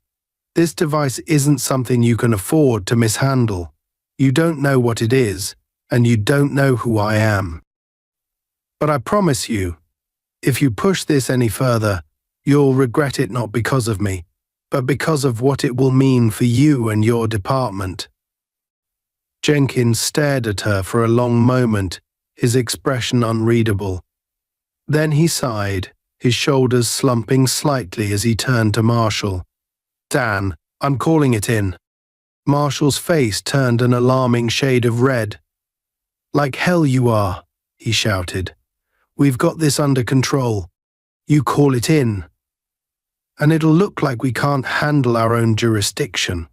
this device isn't something you can afford to mishandle. You don't know what it is, and you don't know who I am. But I promise you, if you push this any further, you'll regret it, not because of me, but because of what it will mean for you and your department. Jenkins stared at her for a long moment, his expression unreadable. Then he sighed, his shoulders slumping slightly as he turned to Marshall. Dan, I'm calling it in. Marshall's face turned an alarming shade of red. Like hell you are, he shouted. We've got this under control. You call it in. And it'll look like we can't handle our own jurisdiction.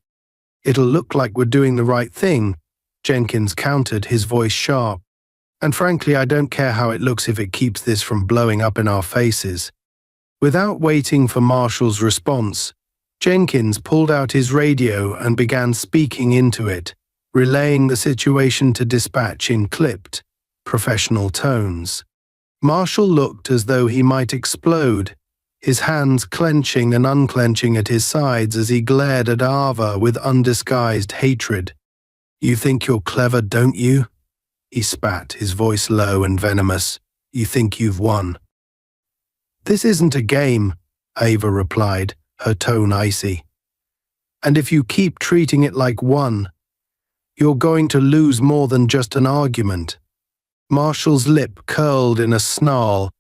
It'll look like we're doing the right thing, Jenkins countered, his voice sharp. And frankly, I don't care how it looks if it keeps this from blowing up in our faces. Without waiting for Marshall's response, Jenkins pulled out his radio and began speaking into it, relaying the situation to dispatch in clipped, professional tones. Marshall looked as though he might explode, his hands clenching and unclenching at his sides as he glared at Ava with undisguised hatred. You think you're clever, don't you? He spat, his voice low and venomous. You think you've won. This isn't a game, Ava replied, her tone icy. And if you keep treating it like one, you're going to lose more than just an argument. Marshall's lip curled in a snarl,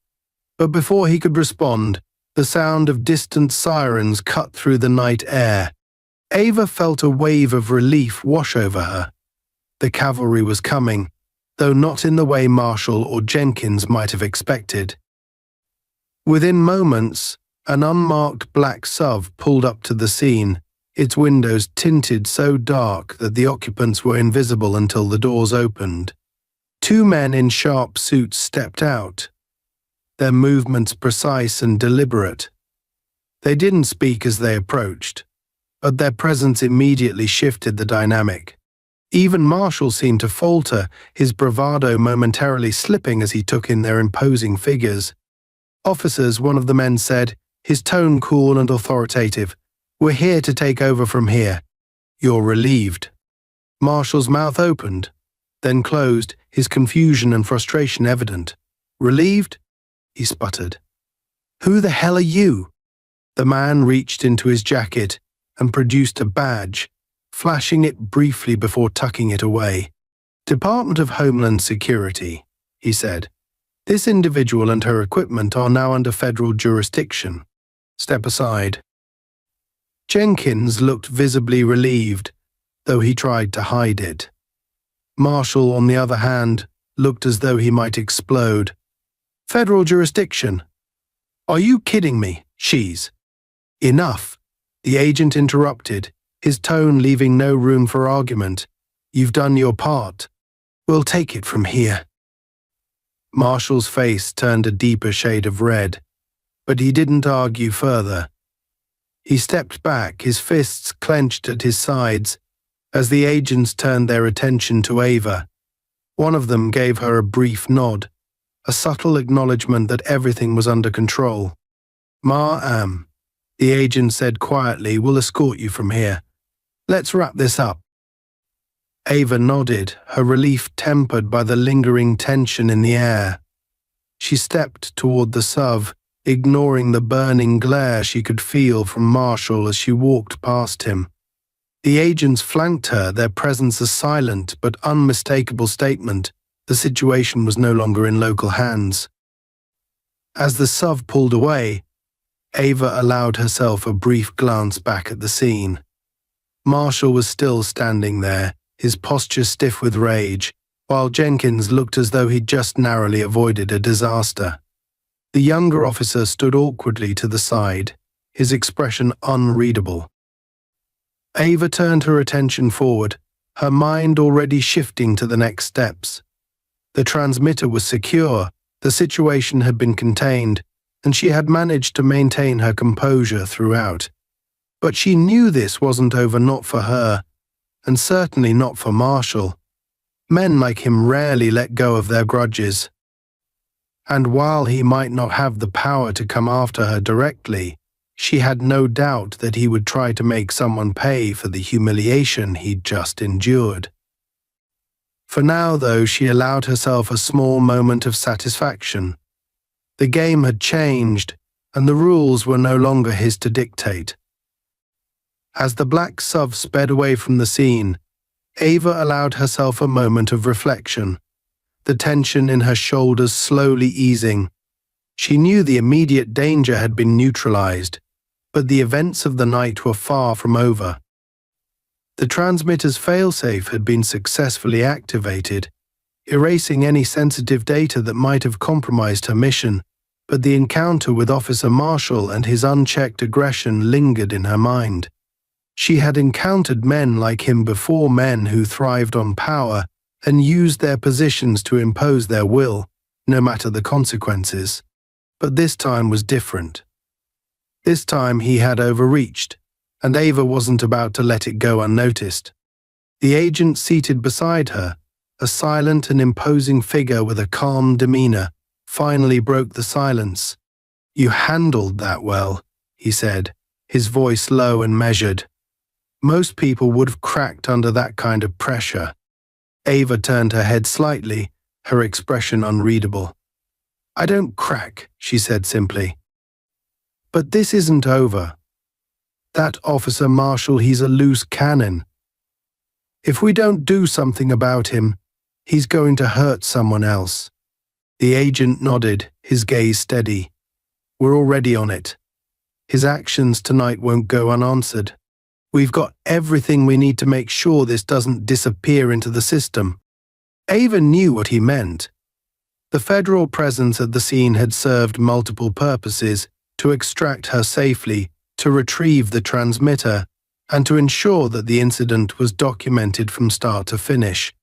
but before he could respond, the sound of distant sirens cut through the night air. Ava felt a wave of relief wash over her. The cavalry was coming, though not in the way Marshall or Jenkins might have expected. Within moments, an unmarked black SUV pulled up to the scene, its windows tinted so dark that the occupants were invisible until the doors opened. Two men in sharp suits stepped out, their movements precise and deliberate. They didn't speak as they approached, but their presence immediately shifted the dynamic. Even Marshall seemed to falter, his bravado momentarily slipping as he took in their imposing figures. "Officers," one of the men said, his tone cool and authoritative, "we're here to take over from here. You're relieved." Marshall's mouth opened, then closed, his confusion and frustration evident. "Relieved?" he sputtered. "Who the hell are you?" The man reached into his jacket and produced a badge, flashing it briefly before tucking it away. "Department of Homeland Security," he said. "This individual and her equipment are now under federal jurisdiction. Step aside." Jenkins looked visibly relieved, though he tried to hide it. Marshall, on the other hand, looked as though he might explode. "Federal jurisdiction? Are you kidding me? She's..." "Enough," the agent interrupted, his tone leaving no room for argument. "You've done your part. We'll take it from here." Marshall's face turned a deeper shade of red, but he didn't argue further. He stepped back, his fists clenched at his sides, as the agents turned their attention to Ava. One of them gave her a brief nod, a subtle acknowledgement that everything was under control. "Ma'am," the agent said quietly, "we'll escort you from here. Let's wrap this up." Ava nodded, her relief tempered by the lingering tension in the air. She stepped toward the SUV, ignoring the burning glare she could feel from Marshall as she walked past him. The agents flanked her, their presence a silent but unmistakable statement. The situation was no longer in local hands. As the SUV pulled away, Ava allowed herself a brief glance back at the scene. Marshall was still standing there, his posture stiff with rage, while Jenkins looked as though he'd just narrowly avoided a disaster. The younger officer stood awkwardly to the side, his expression unreadable. Ava turned her attention forward, her mind already shifting to the next steps. The transmitter was secure, the situation had been contained, and she had managed to maintain her composure throughout. But she knew this wasn't over, not for her, and certainly not for Marshall. Men like him rarely let go of their grudges. And while he might not have the power to come after her directly, she had no doubt that he would try to make someone pay for the humiliation he'd just endured. For now, though, she allowed herself a small moment of satisfaction. The game had changed, and the rules were no longer his to dictate. As the black SUV sped away from the scene, Ava allowed herself a moment of reflection, the tension in her shoulders slowly easing. She knew the immediate danger had been neutralized, but the events of the night were far from over. The transmitter's failsafe had been successfully activated, erasing any sensitive data that might have compromised her mission, but the encounter with Officer Marshall and his unchecked aggression lingered in her mind. She had encountered men like him before, men who thrived on power and used their positions to impose their will, no matter the consequences. But this time was different. This time he had overreached, and Ava wasn't about to let it go unnoticed. The agent seated beside her, a silent and imposing figure with a calm demeanor, finally broke the silence. "You handled that well," he said, his voice low and measured. "Most people would have cracked under that kind of pressure." Ava turned her head slightly, her expression unreadable. "I don't crack," she said simply. "But this isn't over. That Officer Marshall, he's a loose cannon. If we don't do something about him, he's going to hurt someone else." The agent nodded, his gaze steady. "We're already on it. His actions tonight won't go unanswered. We've got everything we need to make sure this doesn't disappear into the system." Ava knew what he meant. The federal presence at the scene had served multiple purposes: to extract her safely, to retrieve the transmitter, and to ensure that the incident was documented from start to finish.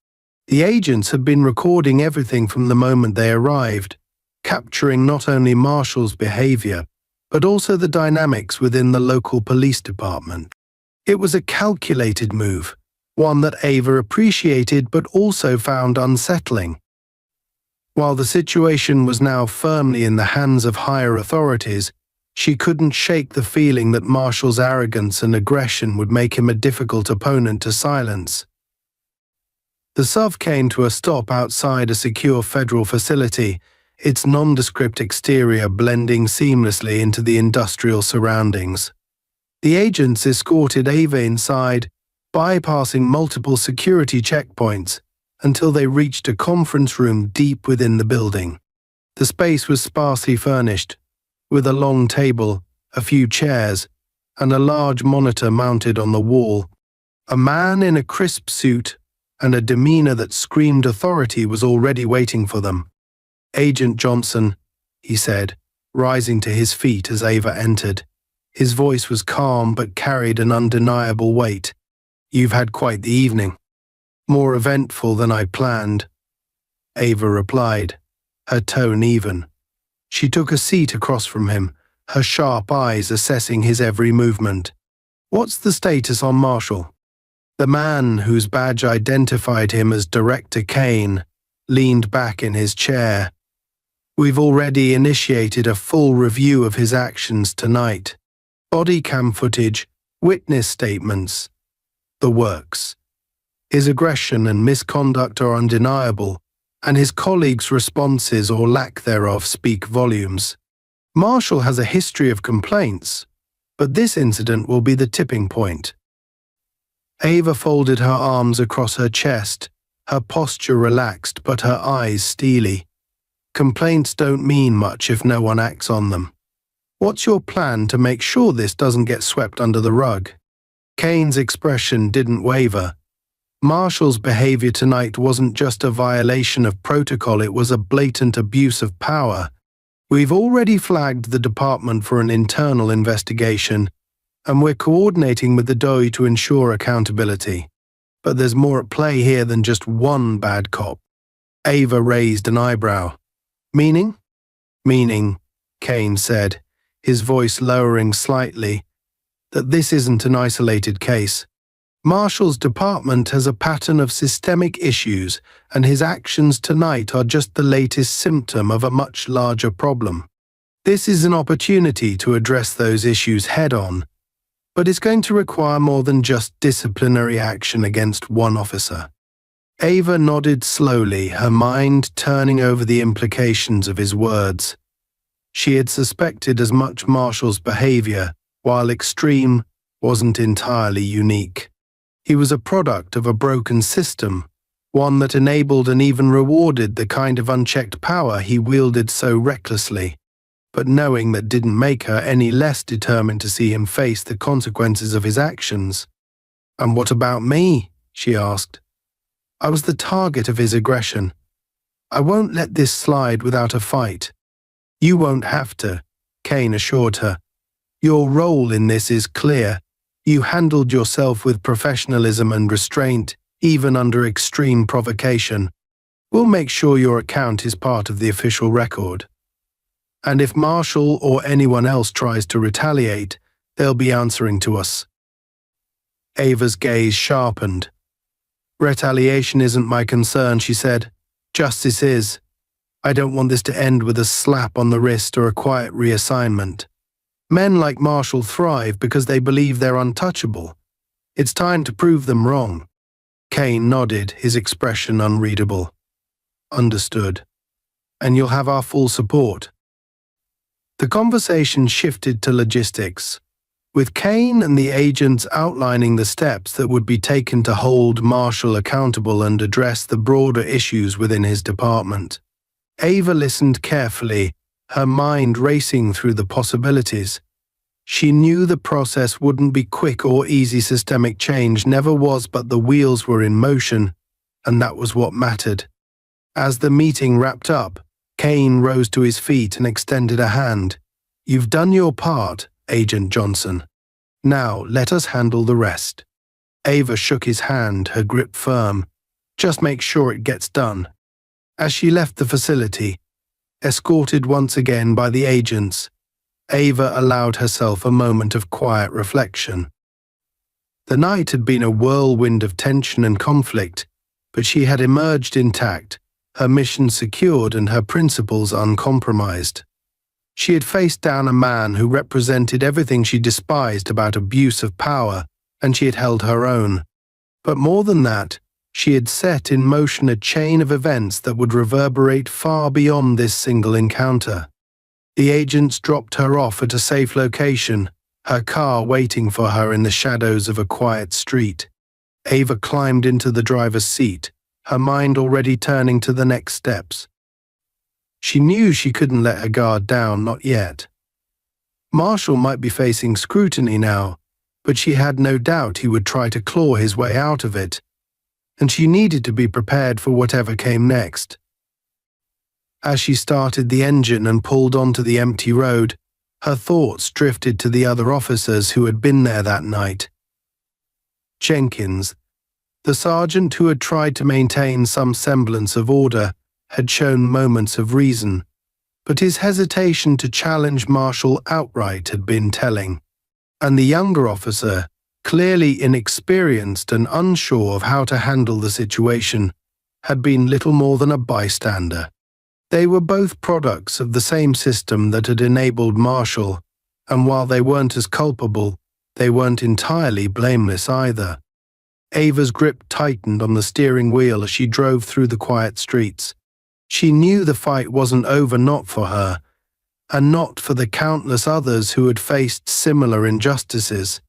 The agents had been recording everything from the moment they arrived, capturing not only Marshall's behavior, but also the dynamics within the local police department. It was a calculated move, one that Ava appreciated but also found unsettling. While the situation was now firmly in the hands of higher authorities, she couldn't shake the feeling that Marshall's arrogance and aggression would make him a difficult opponent to silence. The SUV came to a stop outside a secure federal facility, its nondescript exterior blending seamlessly into the industrial surroundings. The agents escorted Ava inside, bypassing multiple security checkpoints, until they reached a conference room deep within the building. The space was sparsely furnished, with a long table, a few chairs, and a large monitor mounted on the wall. A man in a crisp suit and a demeanor that screamed authority was already waiting for them. "Agent Johnson," he said, rising to his feet as Ava entered. His voice was calm but carried an undeniable weight. "You've had quite the evening." "More eventful than I planned," Ava replied, her tone even. She took a seat across from him, her sharp eyes assessing his every movement. "What's the status on Marshall?" The man, whose badge identified him as Director Kane, leaned back in his chair. "We've already initiated a full review of his actions tonight. Body cam footage, witness statements, the works. His aggression and misconduct are undeniable, and his colleagues' responses or lack thereof speak volumes. Marshall has a history of complaints, but this incident will be the tipping point." Ava folded her arms across her chest, her posture relaxed but her eyes steely. Complaints don't mean much if no one acts on them. "What's your plan to make sure this doesn't get swept under the rug?" Kane's expression didn't waver. Marshall's behavior tonight wasn't just a violation of protocol, it was a blatant abuse of power. "We've already flagged the department for an internal investigation, and we're coordinating with the DOI to ensure accountability. But there's more at play here than just one bad cop." Ava raised an eyebrow. "Meaning?" "Meaning," Kane said, his voice lowering slightly, "that this isn't an isolated case. Marshall's department has a pattern of systemic issues, and his actions tonight are just the latest symptom of a much larger problem. This is an opportunity to address those issues head-on, but it's going to require more than just disciplinary action against one officer." Ava nodded slowly, her mind turning over the implications of his words. She had suspected as much. Marshall's behavior, while extreme, wasn't entirely unique. He was a product of a broken system, one that enabled and even rewarded the kind of unchecked power he wielded so recklessly. But knowing that didn't make her any less determined to see him face the consequences of his actions. "And what about me?" she asked. "I was the target of his aggression. I won't let this slide without a fight." "You won't have to," Kane assured her. "Your role in this is clear. You handled yourself with professionalism and restraint, even under extreme provocation. We'll make sure your account is part of the official record. And if Marshall or anyone else tries to retaliate, they'll be answering to us." Ava's gaze sharpened. "Retaliation isn't my concern," she said. "Justice is. I don't want this to end with a slap on the wrist or a quiet reassignment. Men like Marshall thrive because they believe they're untouchable. It's time to prove them wrong." Kane nodded, his expression unreadable. "Understood. And you'll have our full support." The conversation shifted to logistics, with Kane and the agents outlining the steps that would be taken to hold Marshall accountable and address the broader issues within his department. Ava listened carefully, her mind racing through the possibilities. She knew the process wouldn't be quick or easy. Systemic change never was, but the wheels were in motion, and that was what mattered. As the meeting wrapped up, Kane rose to his feet and extended a hand. "You've done your part, Agent Johnson." Now, let us handle the rest. Ava shook his hand, her grip firm. Just make sure it gets done. As she left the facility, escorted once again by the agents, Ava allowed herself a moment of quiet reflection. The night had been a whirlwind of tension and conflict, but she had emerged intact, her mission secured and her principles uncompromised. She had faced down a man who represented everything she despised about abuse of power, and she had held her own. But more than that, she had set in motion a chain of events that would reverberate far beyond this single encounter. The agents dropped her off at a safe location, her car waiting for her in the shadows of a quiet street. Ava climbed into the driver's seat, her mind already turning to the next steps. She knew she couldn't let her guard down, not yet. Marshall might be facing scrutiny now, but she had no doubt he would try to claw his way out of it, and she needed to be prepared for whatever came next. As she started the engine and pulled onto the empty road, her thoughts drifted to the other officers who had been there that night. Jenkins, the sergeant who had tried to maintain some semblance of order, had shown moments of reason, but his hesitation to challenge Marshall outright had been telling. And the younger officer, clearly inexperienced and unsure of how to handle the situation, had been little more than a bystander. They were both products of the same system that had enabled Marshall, and while they weren't as culpable, they weren't entirely blameless either. Ava's grip tightened on the steering wheel as she drove through the quiet streets. She knew the fight wasn't over, not for her, and not for the countless others who had faced similar injustices.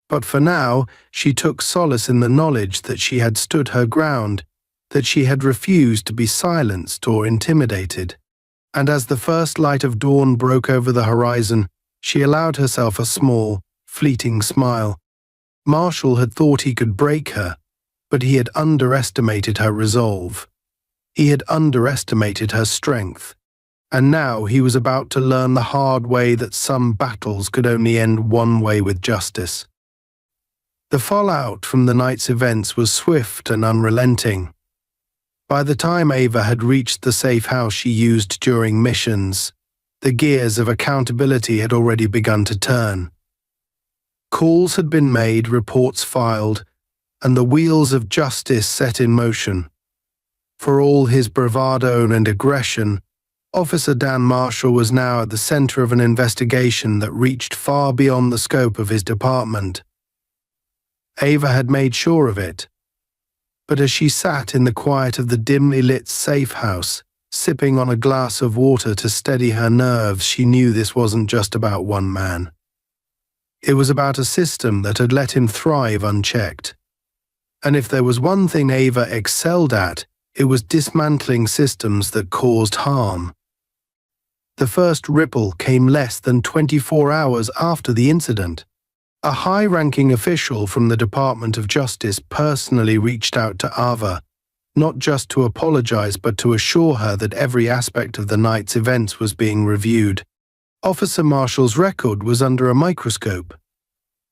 But for now, she took solace in the knowledge that she had stood her ground, that she had refused to be silenced or intimidated. And as the first light of dawn broke over the horizon, she allowed herself a small, fleeting smile. Marshall had thought he could break her, but he had underestimated her resolve. He had underestimated her strength. And now he was about to learn the hard way that some battles could only end one way, with justice. The fallout from the night's events was swift and unrelenting. By the time Ava had reached the safe house she used during missions, the gears of accountability had already begun to turn. Calls had been made, reports filed, and the wheels of justice set in motion. For all his bravado and aggression, Officer Dan Marshall was now at the center of an investigation that reached far beyond the scope of his department. Ava had made sure of it. But as she sat in the quiet of the dimly lit safe house, sipping on a glass of water to steady her nerves, she knew this wasn't just about one man. It was about a system that had let him thrive unchecked. And if there was one thing Ava excelled at, it was dismantling systems that caused harm. The first ripple came less than 24 hours after the incident. A high-ranking official from the Department of Justice personally reached out to Ava, not just to apologize but to assure her that every aspect of the night's events was being reviewed. Officer Marshall's record was under a microscope,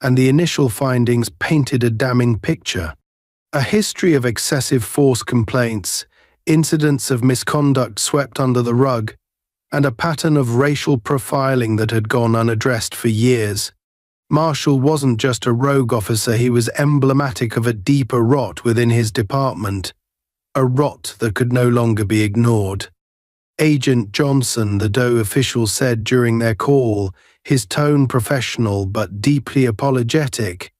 and the initial findings painted a damning picture. A history of excessive force complaints, incidents of misconduct swept under the rug, and a pattern of racial profiling that had gone unaddressed for years. Marshall wasn't just a rogue officer, he was emblematic of a deeper rot within his department, a rot that could no longer be ignored. Agent Johnson, the Doe official said during their call, his tone professional but deeply apologetic,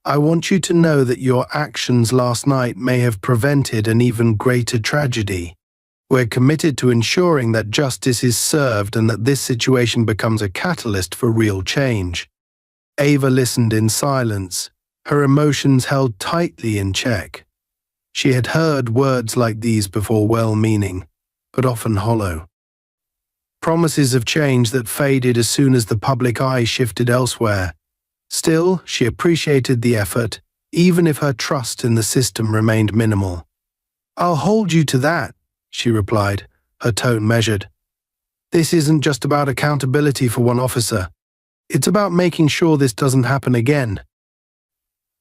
"I want you to know that your actions last night may have prevented an even greater tragedy. We're committed to ensuring that justice is served and that this situation becomes a catalyst for real change." Ava listened in silence, her emotions held tightly in check. She had heard words like these before, well-meaning, but often hollow. Promises of change that faded as soon as the public eye shifted elsewhere. Still, she appreciated the effort, even if her trust in the system remained minimal. "I'll hold you to that," she replied, her tone measured. "This isn't just about accountability for one officer. It's about making sure this doesn't happen again.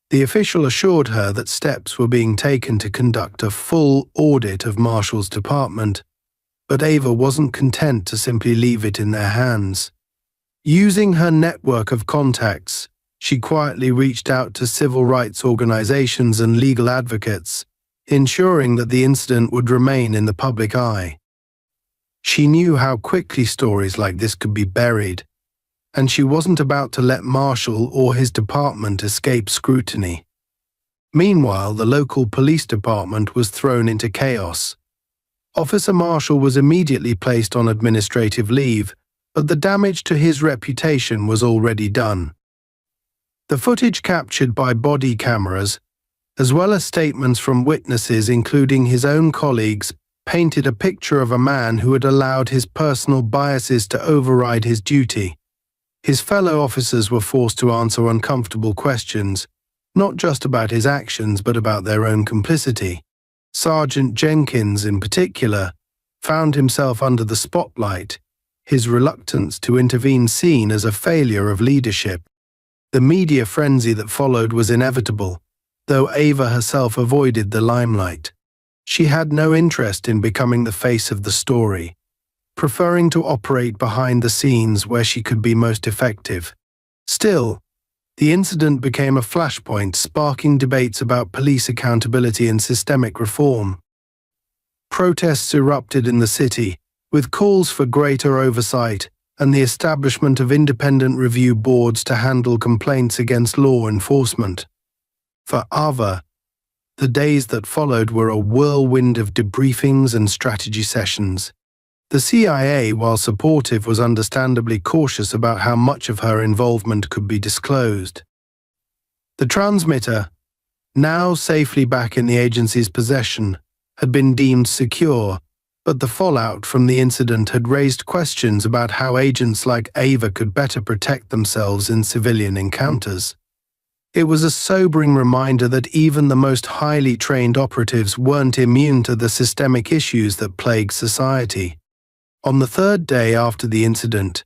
The official assured her that steps were being taken to conduct a full audit of Marshall's department, but Ava wasn't content to simply leave it in their hands. Using her network of contacts, she quietly reached out to civil rights organizations and legal advocates, ensuring that the incident would remain in the public eye. She knew how quickly stories like this could be buried, and she wasn't about to let Marshall or his department escape scrutiny. Meanwhile, the local police department was thrown into chaos. Officer Marshall was immediately placed on administrative leave, but the damage to his reputation was already done. The footage captured by body cameras, as well as statements from witnesses including his own colleagues, painted a picture of a man who had allowed his personal biases to override his duty. His fellow officers were forced to answer uncomfortable questions, not just about his actions but about their own complicity. Sergeant Jenkins, in particular, found himself under the spotlight, his reluctance to intervene seen as a failure of leadership. The media frenzy that followed was inevitable, though Ava herself avoided the limelight. She had no interest in becoming the face of the story, preferring to operate behind the scenes where she could be most effective. Still, the incident became a flashpoint, sparking debates about police accountability and systemic reform. Protests erupted in the city, with calls for greater oversight and the establishment of independent review boards to handle complaints against law enforcement. For Ava, the days that followed were a whirlwind of debriefings and strategy sessions. The CIA, while supportive, was understandably cautious about how much of her involvement could be disclosed. The transmitter, now safely back in the agency's possession, had been deemed secure, but the fallout from the incident had raised questions about how agents like Ava could better protect themselves in civilian encounters. It was a sobering reminder that even the most highly trained operatives weren't immune to the systemic issues that plague society. On the third day after the incident,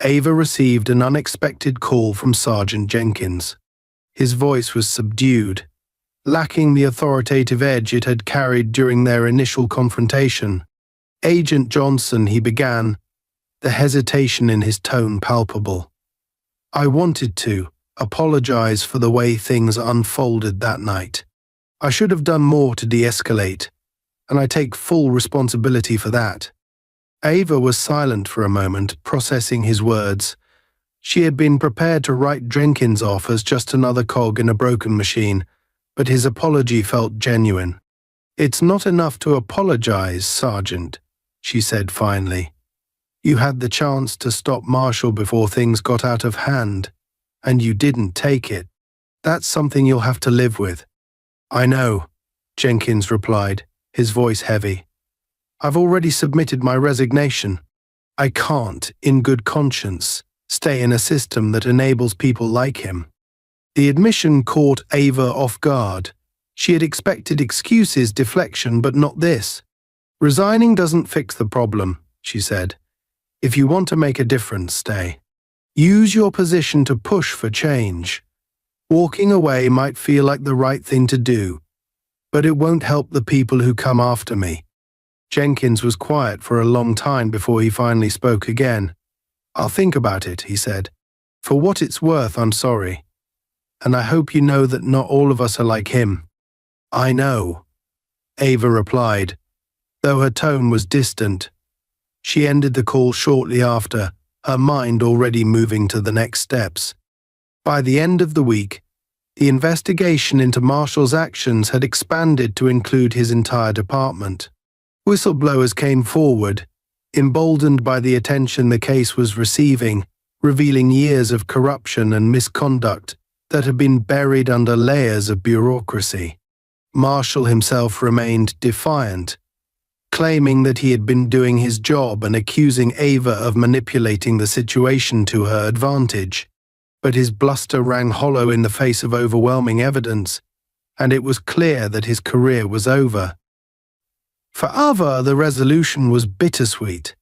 Ava received an unexpected call from Sergeant Jenkins. His voice was subdued, lacking the authoritative edge it had carried during their initial confrontation. "Agent Johnson," he began, the hesitation in his tone palpable. "I wanted to apologize for the way things unfolded that night. I should have done more to de-escalate, and I take full responsibility for that." Ava was silent for a moment, processing his words. She had been prepared to write Jenkins off as just another cog in a broken machine, but his apology felt genuine. "It's not enough to apologize, Sergeant," she said finally. "You had the chance to stop Marshall before things got out of hand, and you didn't take it. That's something you'll have to live with." "I know," Jenkins replied, his voice heavy. "I've already submitted my resignation. I can't, in good conscience, stay in a system that enables people like him." The admission caught Ava off guard. She had expected excuses, deflection, but not this. "Resigning doesn't fix the problem," she said. "If you want to make a difference, stay. Use your position to push for change. Walking away might feel like the right thing to do, but it won't help the people who come after me." Jenkins was quiet for a long time before he finally spoke again. "I'll think about it," he said. "For what it's worth, I'm sorry. And I hope you know that not all of us are like him." "I know," Ava replied, though her tone was distant. She ended the call shortly after, her mind already moving to the next steps. By the end of the week, the investigation into Marshall's actions had expanded to include his entire department. Whistleblowers came forward, emboldened by the attention the case was receiving, revealing years of corruption and misconduct that had been buried under layers of bureaucracy. Marshall himself remained defiant, claiming that he had been doing his job and accusing Ava of manipulating the situation to her advantage. But his bluster rang hollow in the face of overwhelming evidence, and it was clear that his career was over. For Ava, the resolution was bittersweet.